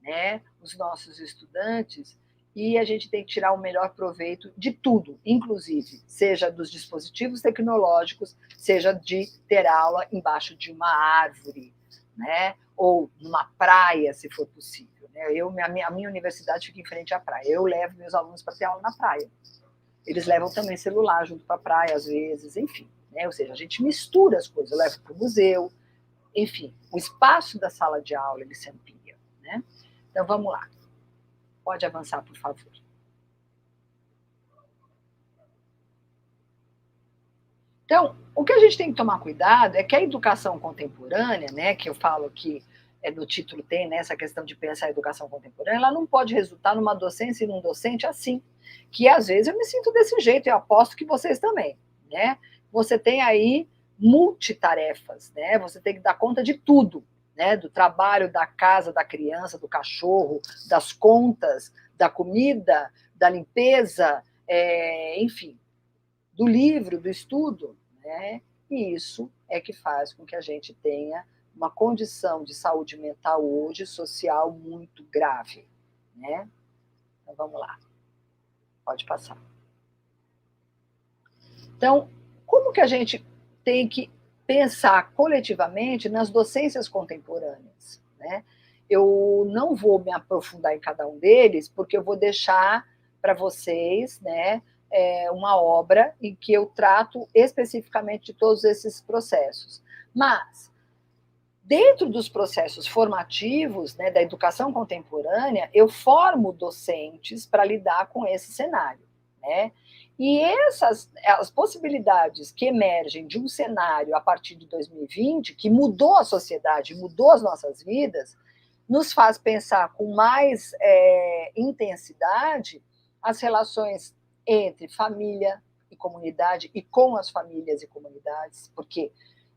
né, os nossos estudantes, e a gente tem que tirar o melhor proveito de tudo, inclusive, seja dos dispositivos tecnológicos, seja de ter aula embaixo de uma árvore, né, ou numa praia, se for possível. Né? A minha universidade fica em frente à praia, eu levo meus alunos para ter aula na praia. Eles levam também celular junto para a praia, às vezes, enfim. Né? Ou seja, a gente mistura as coisas, eu levo para o museu, enfim, o espaço da sala de aula ele se amplia, né? Então vamos lá. Pode avançar, por favor. Então, o que a gente tem que tomar cuidado é que a educação contemporânea, né, que eu falo que no título tem, né, essa questão de pensar a educação contemporânea, ela não pode resultar numa docência e num docente assim, que às vezes eu me sinto desse jeito, e aposto que vocês também, né? Você tem aí multitarefas, né? Você tem que dar conta de tudo, né? Do trabalho, da casa, da criança, do cachorro, das contas, da comida, da limpeza, enfim, do livro, do estudo, né? E isso é que faz com que a gente tenha uma condição de saúde mental hoje, social, muito grave, né? Então, vamos lá. Pode passar. Então, como que a gente tem que pensar coletivamente nas docências contemporâneas, né? Eu não vou me aprofundar em cada um deles, porque eu vou deixar para vocês, né, uma obra em que eu trato especificamente de todos esses processos. Mas, dentro dos processos formativos, né, da educação contemporânea, eu formo docentes para lidar com esse cenário, né? E as possibilidades que emergem de um cenário a partir de 2020, que mudou a sociedade, mudou as nossas vidas, nos faz pensar com mais intensidade as relações entre família e comunidade e com as famílias e comunidades, porque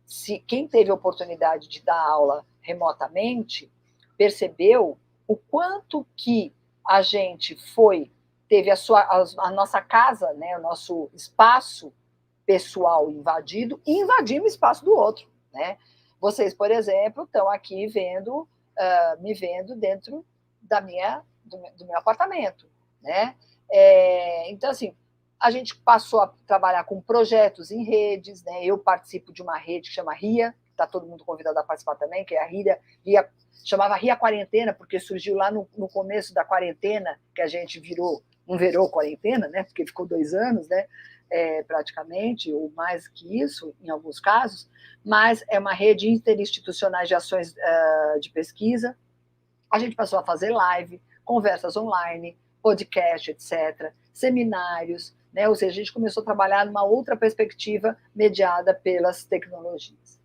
se quem teve a oportunidade de dar aula remotamente percebeu o quanto que a gente teve a nossa casa, né, o nosso espaço pessoal invadido e invadimos o espaço do outro, né? Vocês, por exemplo, estão aqui me vendo dentro do meu apartamento, né? Então, assim, a gente passou a trabalhar com projetos em redes, né? Eu participo de uma rede que chama RIA, está todo mundo convidado a participar também, que é a RIA, chamava RIA Quarentena, porque surgiu lá no começo da quarentena, que a gente não virou quarentena, né? Porque ficou 2 anos, né? Praticamente, ou mais que isso, em alguns casos, mas é uma rede interinstitucional de ações de pesquisa. A gente passou a fazer live, conversas online, podcast, etc., seminários, né? Ou seja, a gente começou a trabalhar numa outra perspectiva mediada pelas tecnologias.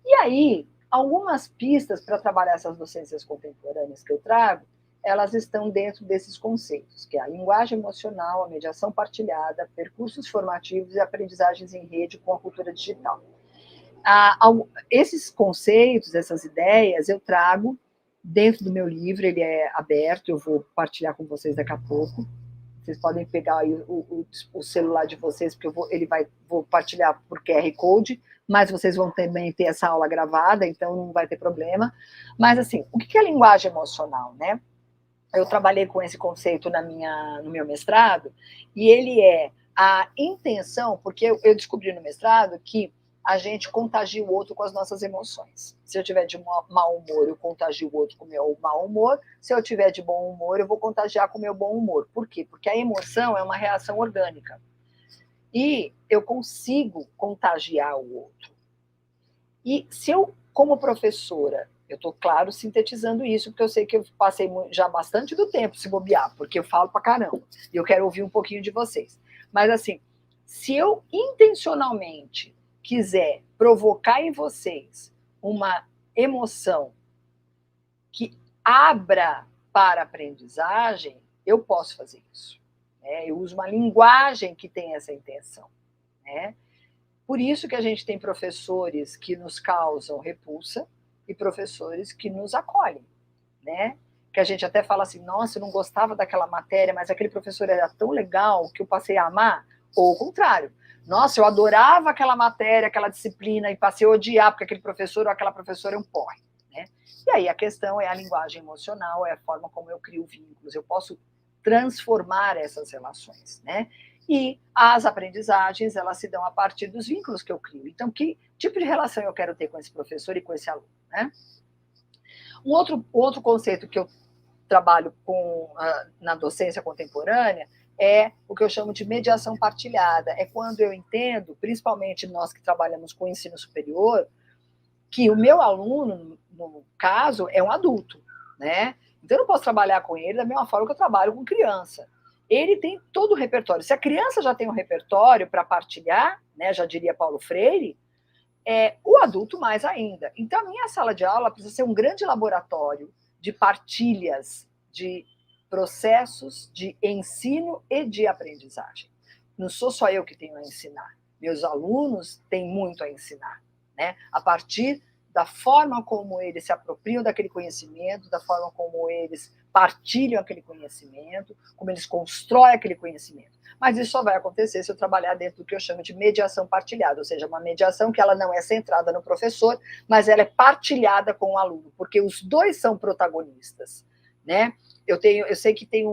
E aí, algumas pistas para trabalhar essas docências contemporâneas que eu trago, elas estão dentro desses conceitos, que é a linguagem emocional, a mediação partilhada, percursos formativos e aprendizagens em rede com a cultura digital. Esses conceitos, essas ideias, eu trago dentro do meu livro, ele é aberto, eu vou partilhar com vocês daqui a pouco. Vocês podem pegar aí o celular de vocês, porque vou partilhar por QR Code, mas vocês vão também ter essa aula gravada, então não vai ter problema. Mas, assim, o que é linguagem emocional, né? Eu trabalhei com esse conceito no meu mestrado, e ele é a intenção, porque eu descobri no mestrado que a gente contagia o outro com as nossas emoções. Se eu tiver de mau humor, eu contagio o outro com o meu mau humor. Se eu tiver de bom humor, eu vou contagiar com o meu bom humor. Por quê? Porque a emoção é uma reação orgânica. E eu consigo contagiar o outro. E se eu, como professora, eu estou, claro, sintetizando isso, porque eu sei que eu passei já bastante do tempo se bobear, porque eu falo pra caramba, e eu quero ouvir um pouquinho de vocês. Mas, assim, se eu intencionalmente quiser provocar em vocês uma emoção que abra para a aprendizagem, eu posso fazer isso. Né? Eu uso uma linguagem que tem essa intenção. Né? Por isso que a gente tem professores que nos causam repulsa e professores que nos acolhem, né? Que a gente até fala assim, nossa, eu não gostava daquela matéria, mas aquele professor era tão legal que eu passei a amar, ou o contrário. Nossa, eu adorava aquela matéria, aquela disciplina, e passei a odiar, porque aquele professor ou aquela professora é um porre, né? E aí a questão é a linguagem emocional, é a forma como eu crio vínculos, eu posso transformar essas relações, né? E as aprendizagens, elas se dão a partir dos vínculos que eu crio. Então, que tipo de relação eu quero ter com esse professor e com esse aluno, né? Um outro conceito que eu trabalho na docência contemporânea é o que eu chamo de mediação partilhada. É quando eu entendo, principalmente nós que trabalhamos com ensino superior, que o meu aluno, no caso, é um adulto, né? Então, eu não posso trabalhar com ele da mesma forma que eu trabalho com criança. Ele tem todo o repertório. Se a criança já tem um repertório para partilhar, né, já diria Paulo Freire, o adulto mais ainda. Então, a minha sala de aula precisa ser um grande laboratório de partilhas, de processos de ensino e de aprendizagem. Não sou só eu que tenho a ensinar. Meus alunos têm muito a ensinar, né? A partir da forma como eles se apropriam daquele conhecimento, da forma como eles partilham aquele conhecimento, como eles constroem aquele conhecimento. Mas isso só vai acontecer se eu trabalhar dentro do que eu chamo de mediação partilhada, ou seja, uma mediação que ela não é centrada no professor, mas ela é partilhada com o aluno, porque os dois são protagonistas, né? Eu sei que tem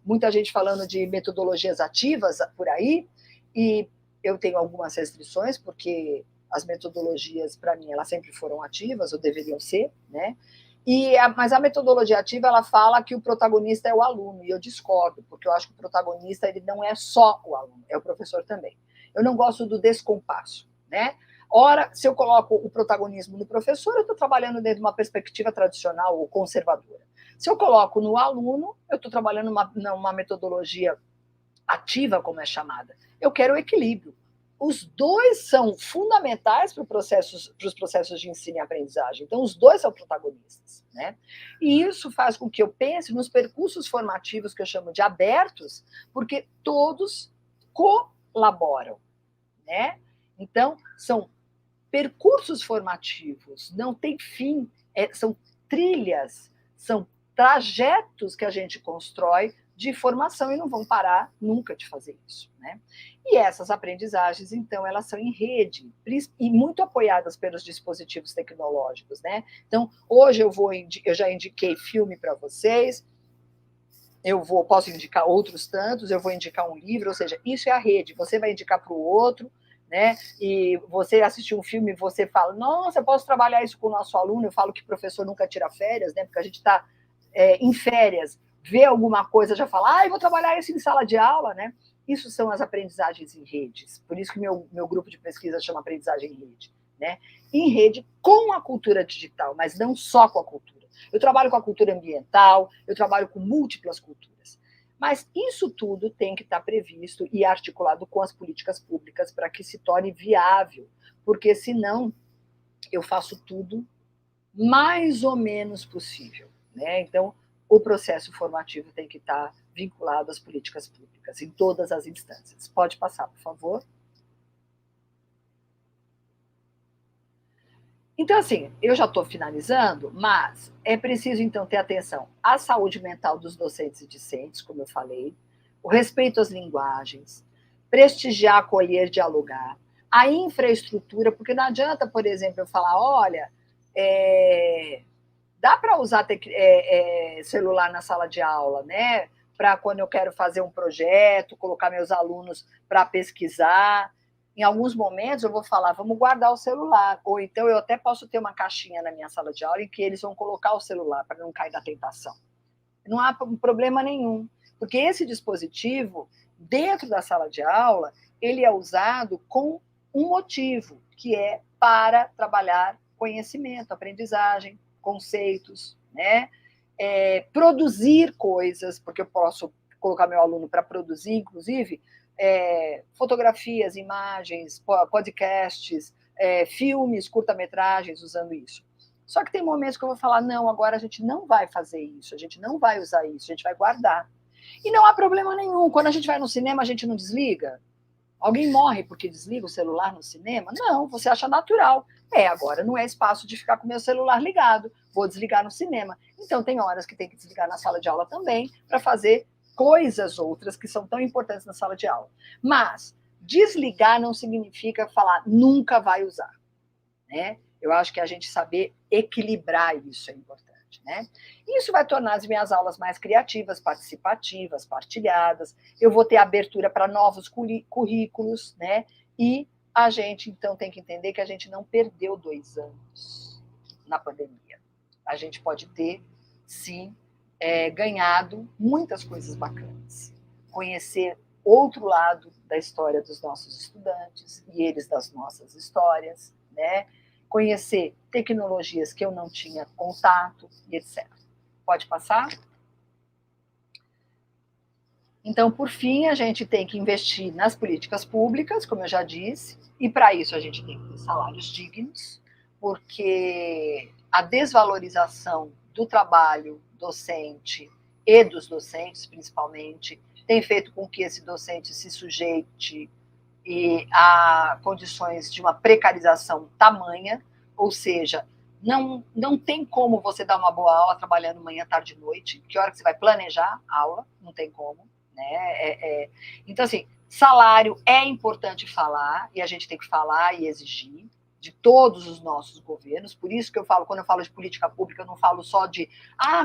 muita gente falando de metodologias ativas por aí, e eu tenho algumas restrições, porque as metodologias, para mim, elas sempre foram ativas, ou deveriam ser, né? Mas a metodologia ativa, ela fala que o protagonista é o aluno, e eu discordo, porque eu acho que o protagonista ele não é só o aluno, é o professor também. Eu não gosto do descompasso, né? Ora, se eu coloco o protagonismo no professor, eu estou trabalhando dentro de uma perspectiva tradicional ou conservadora. Se eu coloco no aluno, eu estou trabalhando numa metodologia ativa, como é chamada. Eu quero o equilíbrio. Os dois são fundamentais para os processos de ensino e aprendizagem. Então, os dois são protagonistas, né? E isso faz com que eu pense nos percursos formativos que eu chamo de abertos, porque todos colaboram, né? Então, são percursos formativos, não tem fim, são trilhas, são trajetos que a gente constrói de formação e não vão parar nunca de fazer isso, né? E essas aprendizagens, então, elas são em rede e muito apoiadas pelos dispositivos tecnológicos, né? Então, hoje eu já indiquei filme para vocês, posso indicar outros tantos, eu vou indicar um livro, ou seja, isso é a rede, você vai indicar para o outro, né? E você assistir um filme e você fala, nossa, eu posso trabalhar isso com o nosso aluno, eu falo que o professor nunca tira férias, né? Porque a gente está em férias, vê alguma coisa, já fala, eu vou trabalhar isso em sala de aula, né? Isso são as aprendizagens em redes, por isso que meu grupo de pesquisa chama aprendizagem em rede, né? Em rede com a cultura digital, mas não só com a cultura. Eu trabalho com a cultura ambiental, eu trabalho com múltiplas culturas. Mas isso tudo tem que estar previsto e articulado com as políticas públicas para que se torne viável, porque senão eu faço tudo mais ou menos possível, né? Então, o processo formativo tem que estar vinculado às políticas públicas em todas as instâncias. Pode passar, por favor. Então, assim, eu já estou finalizando, mas é preciso, então, ter atenção à saúde mental dos docentes e discentes, como eu falei, o respeito às linguagens, prestigiar, acolher, dialogar, a infraestrutura, porque não adianta, por exemplo, eu falar, olha, dá para usar celular na sala de aula, né? Para quando eu quero fazer um projeto, colocar meus alunos para pesquisar. Em alguns momentos eu vou falar, vamos guardar o celular, ou então eu até posso ter uma caixinha na minha sala de aula em que eles vão colocar o celular para não cair na tentação. Não há problema nenhum, porque esse dispositivo, dentro da sala de aula, ele é usado com um motivo, que é para trabalhar conhecimento, aprendizagem, conceitos, né? Produzir coisas, porque eu posso colocar meu aluno para produzir, inclusive, fotografias, imagens, podcasts, filmes, curta-metragens, usando isso. Só que tem momentos que eu vou falar, não, agora a gente não vai fazer isso, a gente não vai usar isso, a gente vai guardar. E não há problema nenhum, quando a gente vai no cinema, a gente não desliga? Alguém morre porque desliga o celular no cinema? Não, você acha natural. Agora não é espaço de ficar com o meu celular ligado, vou desligar no cinema. Então tem horas que tem que desligar na sala de aula também, para fazer coisas outras que são tão importantes na sala de aula. Mas desligar não significa falar nunca vai usar, né? Eu acho que a gente saber equilibrar isso é importante, né? Isso vai tornar as minhas aulas mais criativas, participativas, partilhadas. Eu vou ter abertura para novos currículos, né? E a gente, então, tem que entender que a gente não perdeu 2 anos na pandemia. A gente pode ter, sim, ganhado muitas coisas bacanas. Conhecer outro lado da história dos nossos estudantes e eles das nossas histórias, né? Conhecer tecnologias que eu não tinha contato e etc. Pode passar? Então, por fim, a gente tem que investir nas políticas públicas, como eu já disse, e para isso a gente tem que ter salários dignos, porque a desvalorização do trabalho docente e dos docentes, principalmente, tem feito com que esse docente se sujeite a condições de uma precarização tamanha, ou seja, Não tem como você dar uma boa aula trabalhando manhã, tarde e noite. Que hora que você vai planejar a aula? Não tem como. Né? Então, assim, salário é importante falar, e a gente tem que falar e exigir de todos os nossos governos. Por isso que eu falo, quando eu falo de política pública, eu não falo só de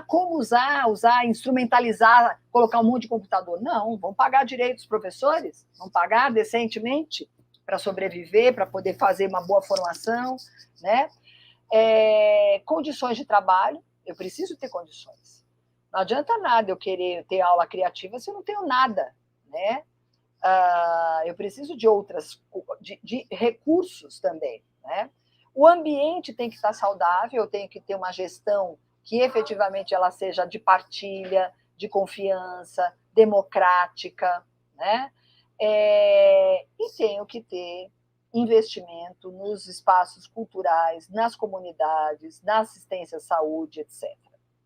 como usar, instrumentalizar, colocar um monte de computador. Não, vão pagar direito os professores, vão pagar decentemente para sobreviver, para poder fazer uma boa formação, né? Condições de trabalho, eu preciso ter condições. Não adianta nada eu querer ter aula criativa se eu não tenho nada, né? Eu preciso de de recursos também, né? O ambiente tem que estar saudável, eu tenho que ter uma gestão que efetivamente ela seja de partilha, de confiança, democrática, né? E tenho que ter investimento nos espaços culturais, nas comunidades, na assistência à saúde, etc.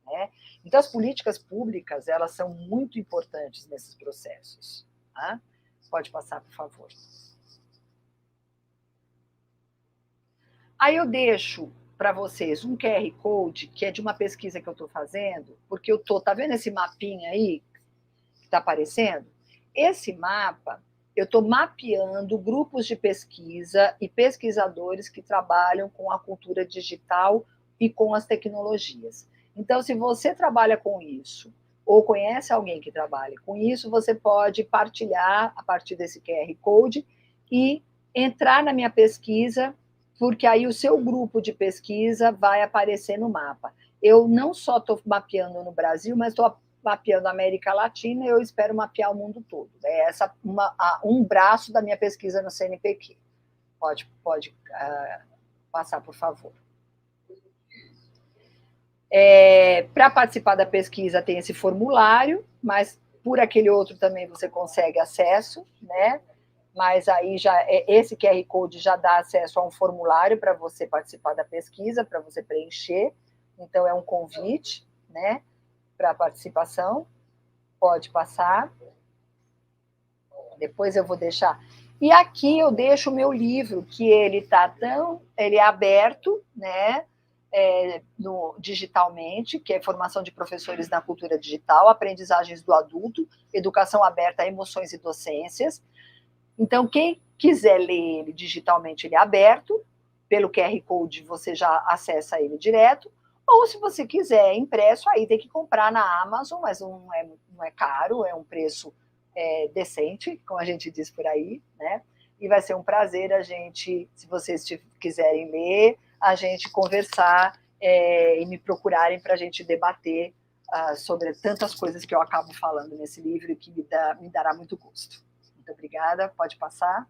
Né? Então, as políticas públicas, elas são muito importantes nesses processos. Tá? Pode passar, por favor. Aí eu deixo para vocês um QR Code, que é de uma pesquisa que eu estou fazendo, porque tá vendo esse mapinha aí que está aparecendo? Esse mapa, eu estou mapeando grupos de pesquisa e pesquisadores que trabalham com a cultura digital e com as tecnologias. Então, se você trabalha com isso, ou conhece alguém que trabalha com isso, você pode partilhar a partir desse QR Code e entrar na minha pesquisa, porque aí o seu grupo de pesquisa vai aparecer no mapa. Eu não só estou mapeando no Brasil, mas estou mapeando a América Latina e eu espero mapear o mundo todo. É um braço da minha pesquisa no CNPq. Pode passar, por favor. Para participar da pesquisa tem esse formulário, mas por aquele outro também você consegue acesso, né? Mas aí esse QR Code já dá acesso a um formulário para você participar da pesquisa, para você preencher. Então, é um convite, né, para a participação. Pode passar. Depois eu vou deixar. E aqui eu deixo o meu livro, que ele é aberto, né, digitalmente, que é Formação de Professores na Cultura Digital, Aprendizagens do Adulto, Educação Aberta a Emoções e Docências. Então, quem quiser ler ele digitalmente, ele é aberto, pelo QR Code você já acessa ele direto, ou se você quiser impresso, aí tem que comprar na Amazon, mas não é caro, é um preço decente, como a gente diz por aí, né? E vai ser um prazer a gente, se vocês quiserem ler, a gente conversar e me procurarem para a gente debater sobre tantas coisas que eu acabo falando nesse livro e que me dará muito gosto. Muito obrigada, pode passar.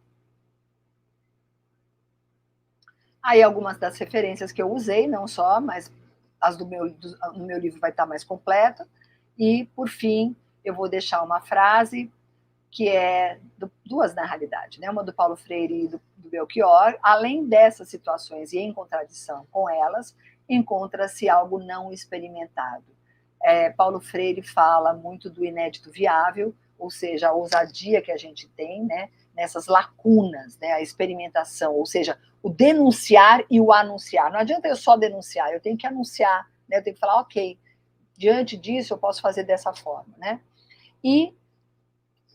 Aí algumas das referências que eu usei, não só, mas as no meu livro vai estar mais completa. E, por fim, eu vou deixar uma frase que é duas na realidade, né? Uma do Paulo Freire e do Belchior. Além dessas situações e em contradição com elas, encontra-se algo não experimentado. Paulo Freire fala muito do inédito viável, ou seja, a ousadia que a gente tem, né, nessas lacunas, né, a experimentação, ou seja, o denunciar e o anunciar. Não adianta eu só denunciar, eu tenho que anunciar, né, eu tenho que falar, ok, diante disso eu posso fazer dessa forma, né? E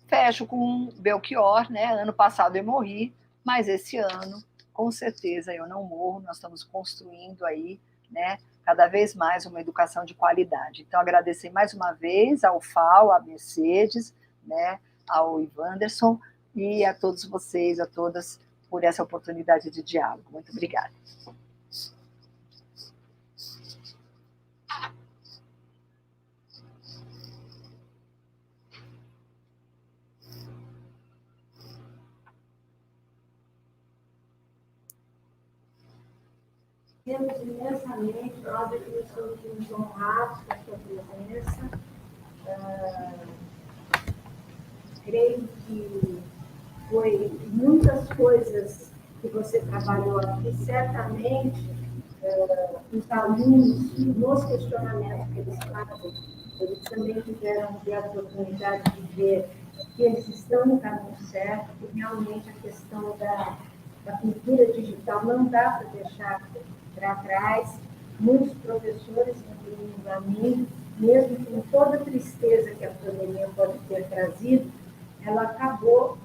fecho com Belchior, né? Ano passado eu morri, mas esse ano, com certeza, eu não morro, nós estamos construindo aí, né, cada vez mais uma educação de qualidade. Então, agradecer mais uma vez ao FAO, à Mercedes, né, ao Ivanderson e a todos vocês, a todas, por essa oportunidade de diálogo. Muito obrigada. Temos imensamente, nós aqui nos sentimos honrados com a sua presença. Creio que foi muitas coisas que você trabalhou aqui, certamente os alunos, nos questionamentos que eles fazem, eles também tiveram ter a oportunidade de ver que eles estão no caminho certo, que realmente a questão da cultura digital não dá para deixar para trás, muitos professores, incluindo a mim, mesmo com toda a tristeza que a pandemia pode ter trazido, ela acabou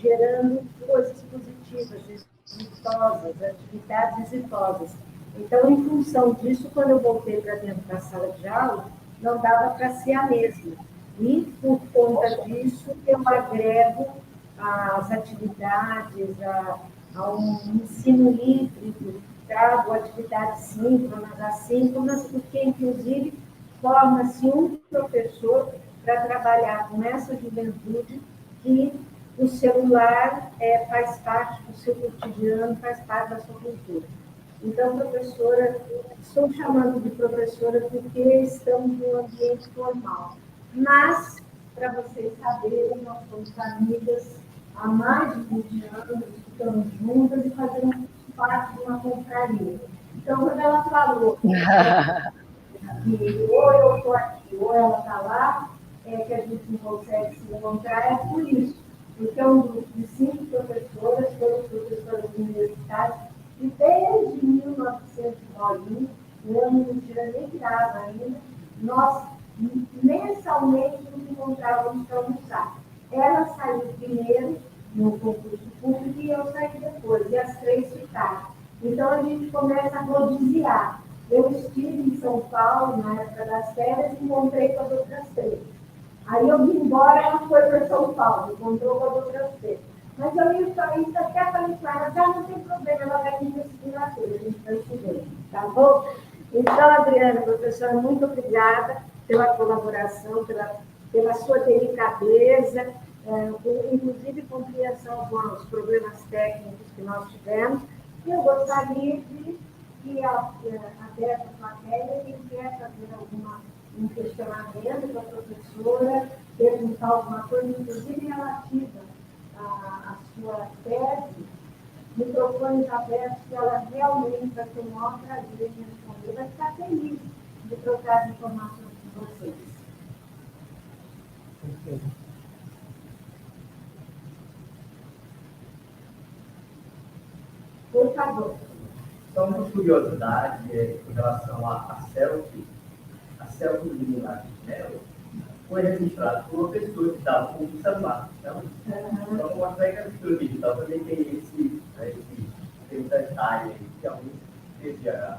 gerando coisas positivas, exitosas, atividades exitosas. Então, em função disso, quando eu voltei para dentro da sala de aula, não dava para ser a mesma. E, por conta disso, eu agrego as atividades, a um ensino híbrido, trago atividades síncronas, assíncronas, porque, inclusive, forma-se um professor para trabalhar com essa juventude que o celular faz parte do seu cotidiano, faz parte da sua cultura. Então, professora, estou chamando de professora porque estamos no ambiente formal. Mas, para vocês saberem, nós somos amigas há mais de 20 anos, estamos juntas e fazemos parte de uma confraria. Então, quando ela falou que ou eu estou aqui ou ela está lá, que a gente não consegue se encontrar, é por isso. Porque é um grupo de 5 professoras, todas professoras universitárias, e desde 1990, o ano não tinha nem virado ainda, nós mensalmente nos encontrávamos para almoçar. Ela saiu primeiro no concurso público e eu saí depois, e as 3 ficaram. Então a gente começa a rodiziar. Eu estive em São Paulo na época das férias e encontrei com as outras 3. Aí eu vim embora, ela foi para São Paulo, encontrou com as outras 3. Mas eu ia só isso até falei com ela, já não tem problema, ela vai vir na segunda-feira, a gente vai se ver, tá bom? Então, Adriana, professora, muito obrigada pela colaboração, pela sua delicadeza, inclusive compreensão com os problemas técnicos que nós tivemos. E eu gostaria de que até essa matéria, quem quer fazer um questionamento para a professora, perguntar alguma coisa, inclusive relativa à sua tese, microfones abertos, que ela realmente vai ter o maior prazer em responder, vai ficar feliz de trocar as informações com vocês. Por favor. Só uma curiosidade com relação à selfie. A selfie do Milagre foi registrada por uma pessoa que estava com o celular. Então, só mostrar que a mistura digital também tem esse detalhe aí, que alguém teve a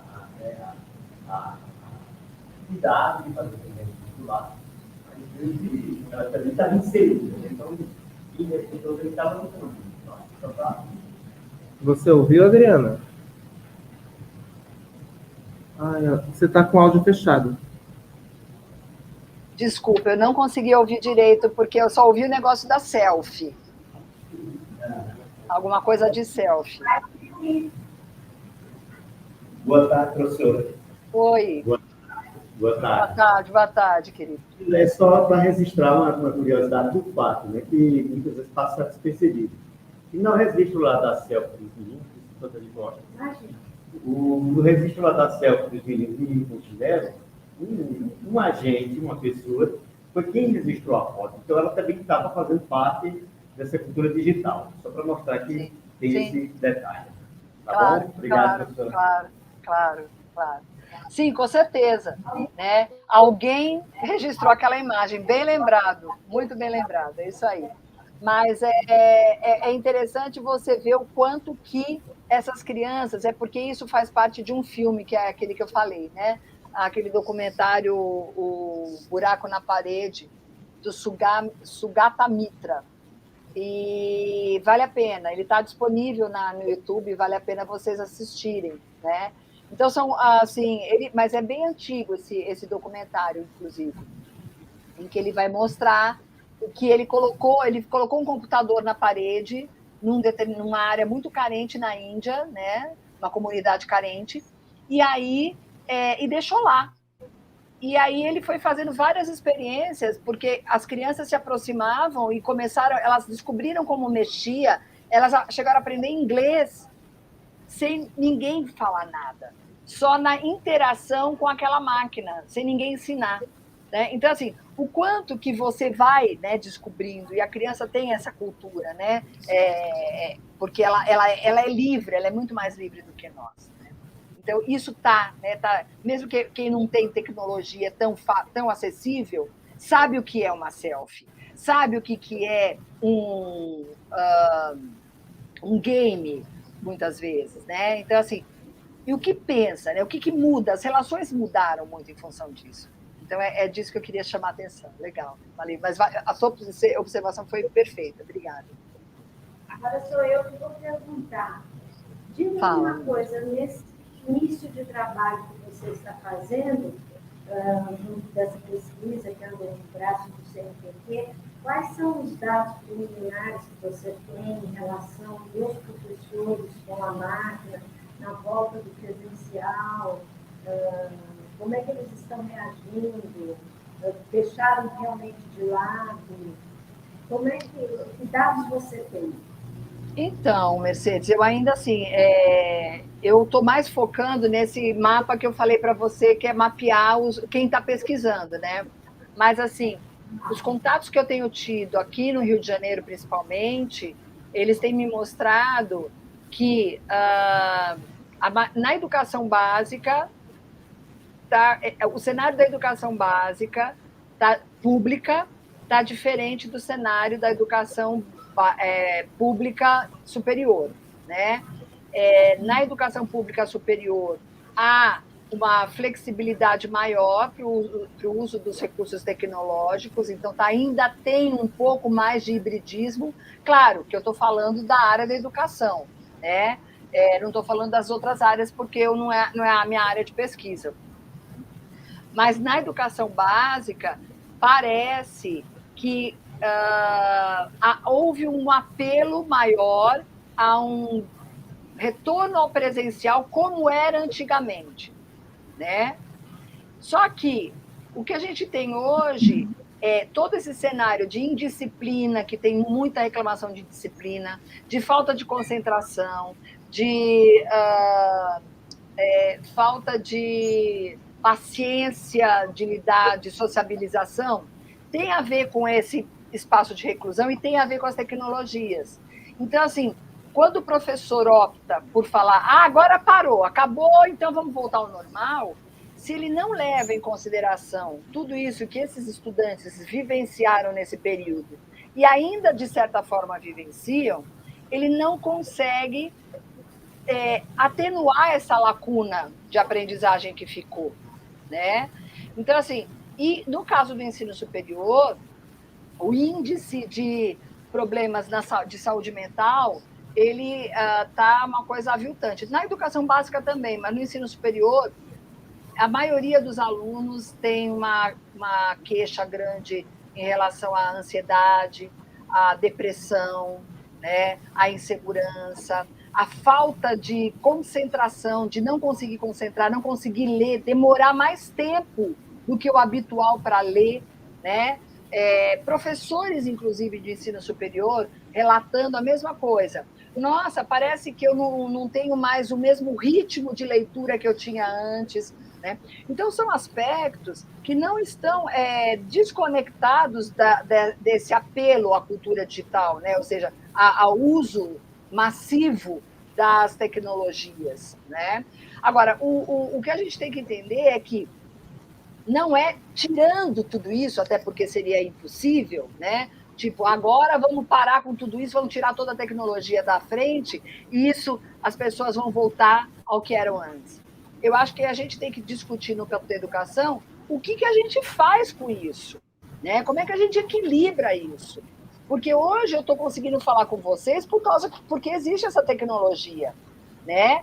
cuidado de fazer o celular. Mas ela também estava inserida, então, ele estava no fundo. Você ouviu, Adriana? Você está com o áudio fechado. Desculpa, eu não consegui ouvir direito, porque eu só ouvi o negócio da selfie. Alguma coisa de selfie. Boa tarde, professora. Oi. Boa tarde, querido. É só para registrar uma curiosidade do fato, né, que muitas vezes passa despercebido. E no registro lá da selfie dos meninos, quando ele mostra, no registro lá da selfie dos meninos com chinelo, um agente, uma pessoa, foi quem registrou a foto. Então, ela também estava fazendo parte dessa cultura digital. Só para mostrar que tem esse detalhe. Tá claro, bom? Obrigado, professora. Claro. Sim, com certeza. Né? Alguém registrou aquela imagem, bem lembrado, muito bem lembrado, é isso aí. Mas é interessante você ver o quanto que essas crianças, porque isso faz parte de um filme, que é aquele que eu falei, né? Aquele documentário, O Buraco na Parede, do Sugata Mitra. E vale a pena, ele está disponível no YouTube, vale a pena vocês assistirem, né? Então, são, assim, mas é bem antigo esse documentário, inclusive, em que ele vai mostrar que ele colocou um computador na parede, numa área muito carente na Índia, né? Uma comunidade carente, e deixou lá. E aí ele foi fazendo várias experiências, porque as crianças se aproximavam e elas descobriram como mexia, elas chegaram a aprender inglês sem ninguém falar nada, só na interação com aquela máquina, sem ninguém ensinar. Né? Então, assim, o quanto que você vai, né, descobrindo, e a criança tem essa cultura, né? Porque ela é livre, ela é muito mais livre do que nós. Né? Então, isso está, né, mesmo que quem não tem tecnologia tão acessível, sabe o que é uma selfie, sabe o que é um game, muitas vezes, né? Então, assim, e o que pensa, né? O que muda? As relações mudaram muito em função disso. Então, é disso que eu queria chamar a atenção. Legal, falei, mas a sua observação foi perfeita. Obrigada. Agora sou eu que vou perguntar. Diga uma coisa, nesse início de trabalho que você está fazendo, junto dessa pesquisa que anda no braço do CNPq, quais são os dados preliminares que você tem em relação dos professores com a máquina, na volta do presencial? Como é que eles estão reagindo? Deixaram realmente de lado? Que dados você tem? Então, Mercedes, eu ainda assim, eu estou mais focando nesse mapa que eu falei para você, que é mapear quem está pesquisando, né? Mas, assim, os contatos que eu tenho tido aqui no Rio de Janeiro, principalmente, eles têm me mostrado que na educação básica, o cenário da educação básica pública está diferente do cenário da educação pública superior, né? Na educação pública superior, há uma flexibilidade maior para o uso dos recursos tecnológicos, então ainda tem um pouco mais de hibridismo. Claro que eu estou falando da área da educação, né? Não estou falando das outras áreas, porque não é a minha área de pesquisa. Mas na educação básica, parece que houve um apelo maior a um retorno ao presencial como era antigamente, né? Só que o que a gente tem hoje é todo esse cenário de indisciplina, que tem muita reclamação de disciplina, de falta de concentração, de falta de paciência de lidar, de sociabilização, tem a ver com esse espaço de reclusão e tem a ver com as tecnologias. Então, assim, quando o professor opta por falar, agora parou, acabou, então vamos voltar ao normal, se ele não leva em consideração tudo isso que esses estudantes vivenciaram nesse período e ainda, de certa forma, vivenciam, ele não consegue atenuar essa lacuna de aprendizagem que ficou, né? Então, assim, e no caso do ensino superior, o índice de problemas de saúde mental, ele está uma coisa aviltante. Na educação básica também, mas no ensino superior, a maioria dos alunos tem uma queixa grande em relação à ansiedade, à depressão, né, à insegurança, a falta de concentração, de não conseguir concentrar, não conseguir ler, demorar mais tempo do que o habitual para ler, né? Professores, inclusive, de ensino superior, relatando a mesma coisa. Nossa, parece que eu não tenho mais o mesmo ritmo de leitura que eu tinha antes, né? Então, são aspectos que não estão desconectados desse apelo à cultura digital, né? Ou seja, ao uso massivo das tecnologias, né? Agora, o que a gente tem que entender é que não é tirando tudo isso, até porque seria impossível, né? Tipo, agora vamos parar com tudo isso, vamos tirar toda a tecnologia da frente e isso as pessoas vão voltar ao que eram antes. Eu acho que a gente tem que discutir no campo da educação o que a gente faz com isso, né? Como é que a gente equilibra isso? Porque hoje eu estou conseguindo falar com vocês porque existe essa tecnologia, né?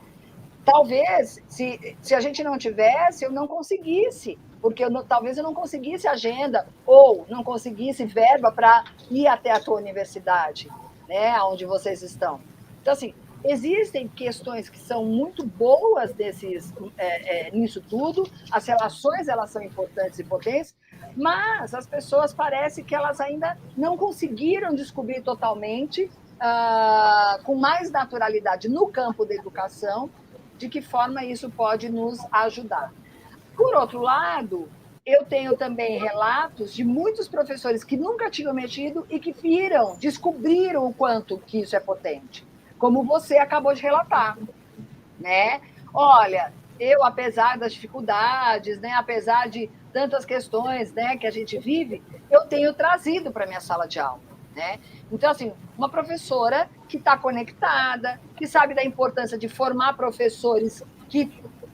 Talvez, se a gente não tivesse, eu não conseguisse, porque talvez eu não conseguisse agenda ou não conseguisse verba para ir até a tua universidade, né, onde vocês estão. Então, assim, existem questões que são muito boas nisso tudo, as relações elas são importantes e potentes, mas as pessoas parece que elas ainda não conseguiram descobrir totalmente, com mais naturalidade no campo da educação, de que forma isso pode nos ajudar. Por outro lado, eu tenho também relatos de muitos professores que nunca tinham mexido e que descobriram o quanto que isso é potente, como você acabou de relatar, né? Olha, eu, apesar das dificuldades, né, apesar de tantas questões, né, que a gente vive, eu tenho trazido para a minha sala de aula. Né? Então, assim, uma professora que está conectada, que sabe da importância de formar professores que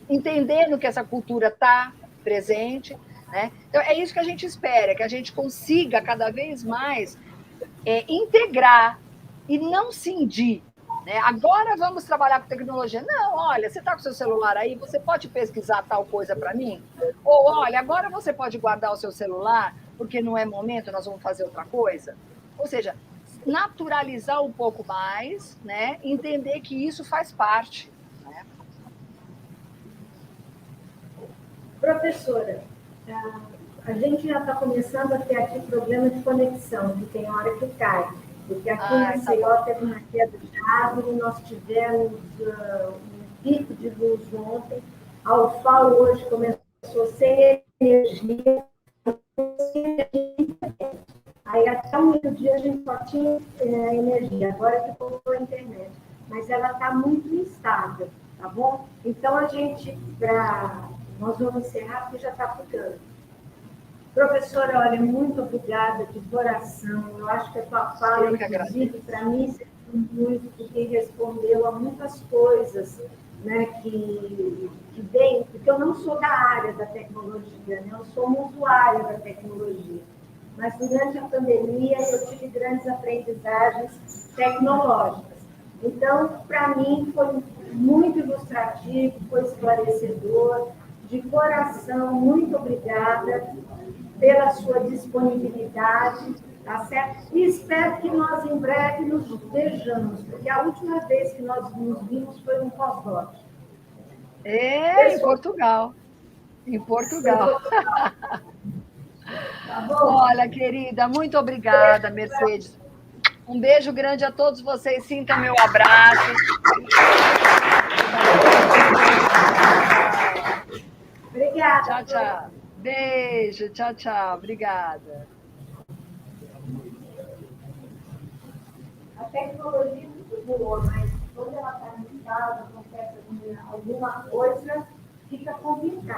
entendendo que essa cultura está presente. Né? Então, é isso que a gente espera, que a gente consiga cada vez mais integrar e não cindir. Né? Agora vamos trabalhar com tecnologia. Não, olha, você está com seu celular aí, você pode pesquisar tal coisa para mim? Ou, olha, agora você pode guardar o seu celular, porque não é momento, nós vamos fazer outra coisa? Ou seja, naturalizar um pouco mais, né? Entender que isso faz parte. Né? Professora, a gente já está começando a ter aqui problema de conexão, que tem hora que cai. Porque aqui em Maceió teve uma queda de árvore, nós tivemos um pico de luz ontem, a UFAO hoje começou sem energia, aí até o meio-dia a gente só tinha energia, agora que voltou a internet. Mas ela está muito instável, tá bom? Então nós vamos encerrar porque já está ficando. Professora, olha, muito obrigada de coração. Eu acho que a tua fala, inclusive, para mim, serviu muito, porque respondeu a muitas coisas, né, que vem, porque eu não sou da área da tecnologia, né, eu sou uma usuária da tecnologia. Mas durante a pandemia eu tive grandes aprendizagens tecnológicas. Então, para mim, foi muito ilustrativo, foi esclarecedor. De coração, muito obrigada pela sua disponibilidade, tá certo? E espero que nós em breve nos vejamos, porque a última vez que nós nos vimos foi no pós-doc. Em Portugal. Em Portugal. Tá bom? Olha, querida, muito obrigada, Mercedes. Um beijo grande a todos vocês. Sintam meu abraço. Obrigada. Tchau, tchau. Beijo, tchau, tchau. Obrigada. A tecnologia é muito boa, mas quando ela está em casa, acontece alguma coisa, fica complicado.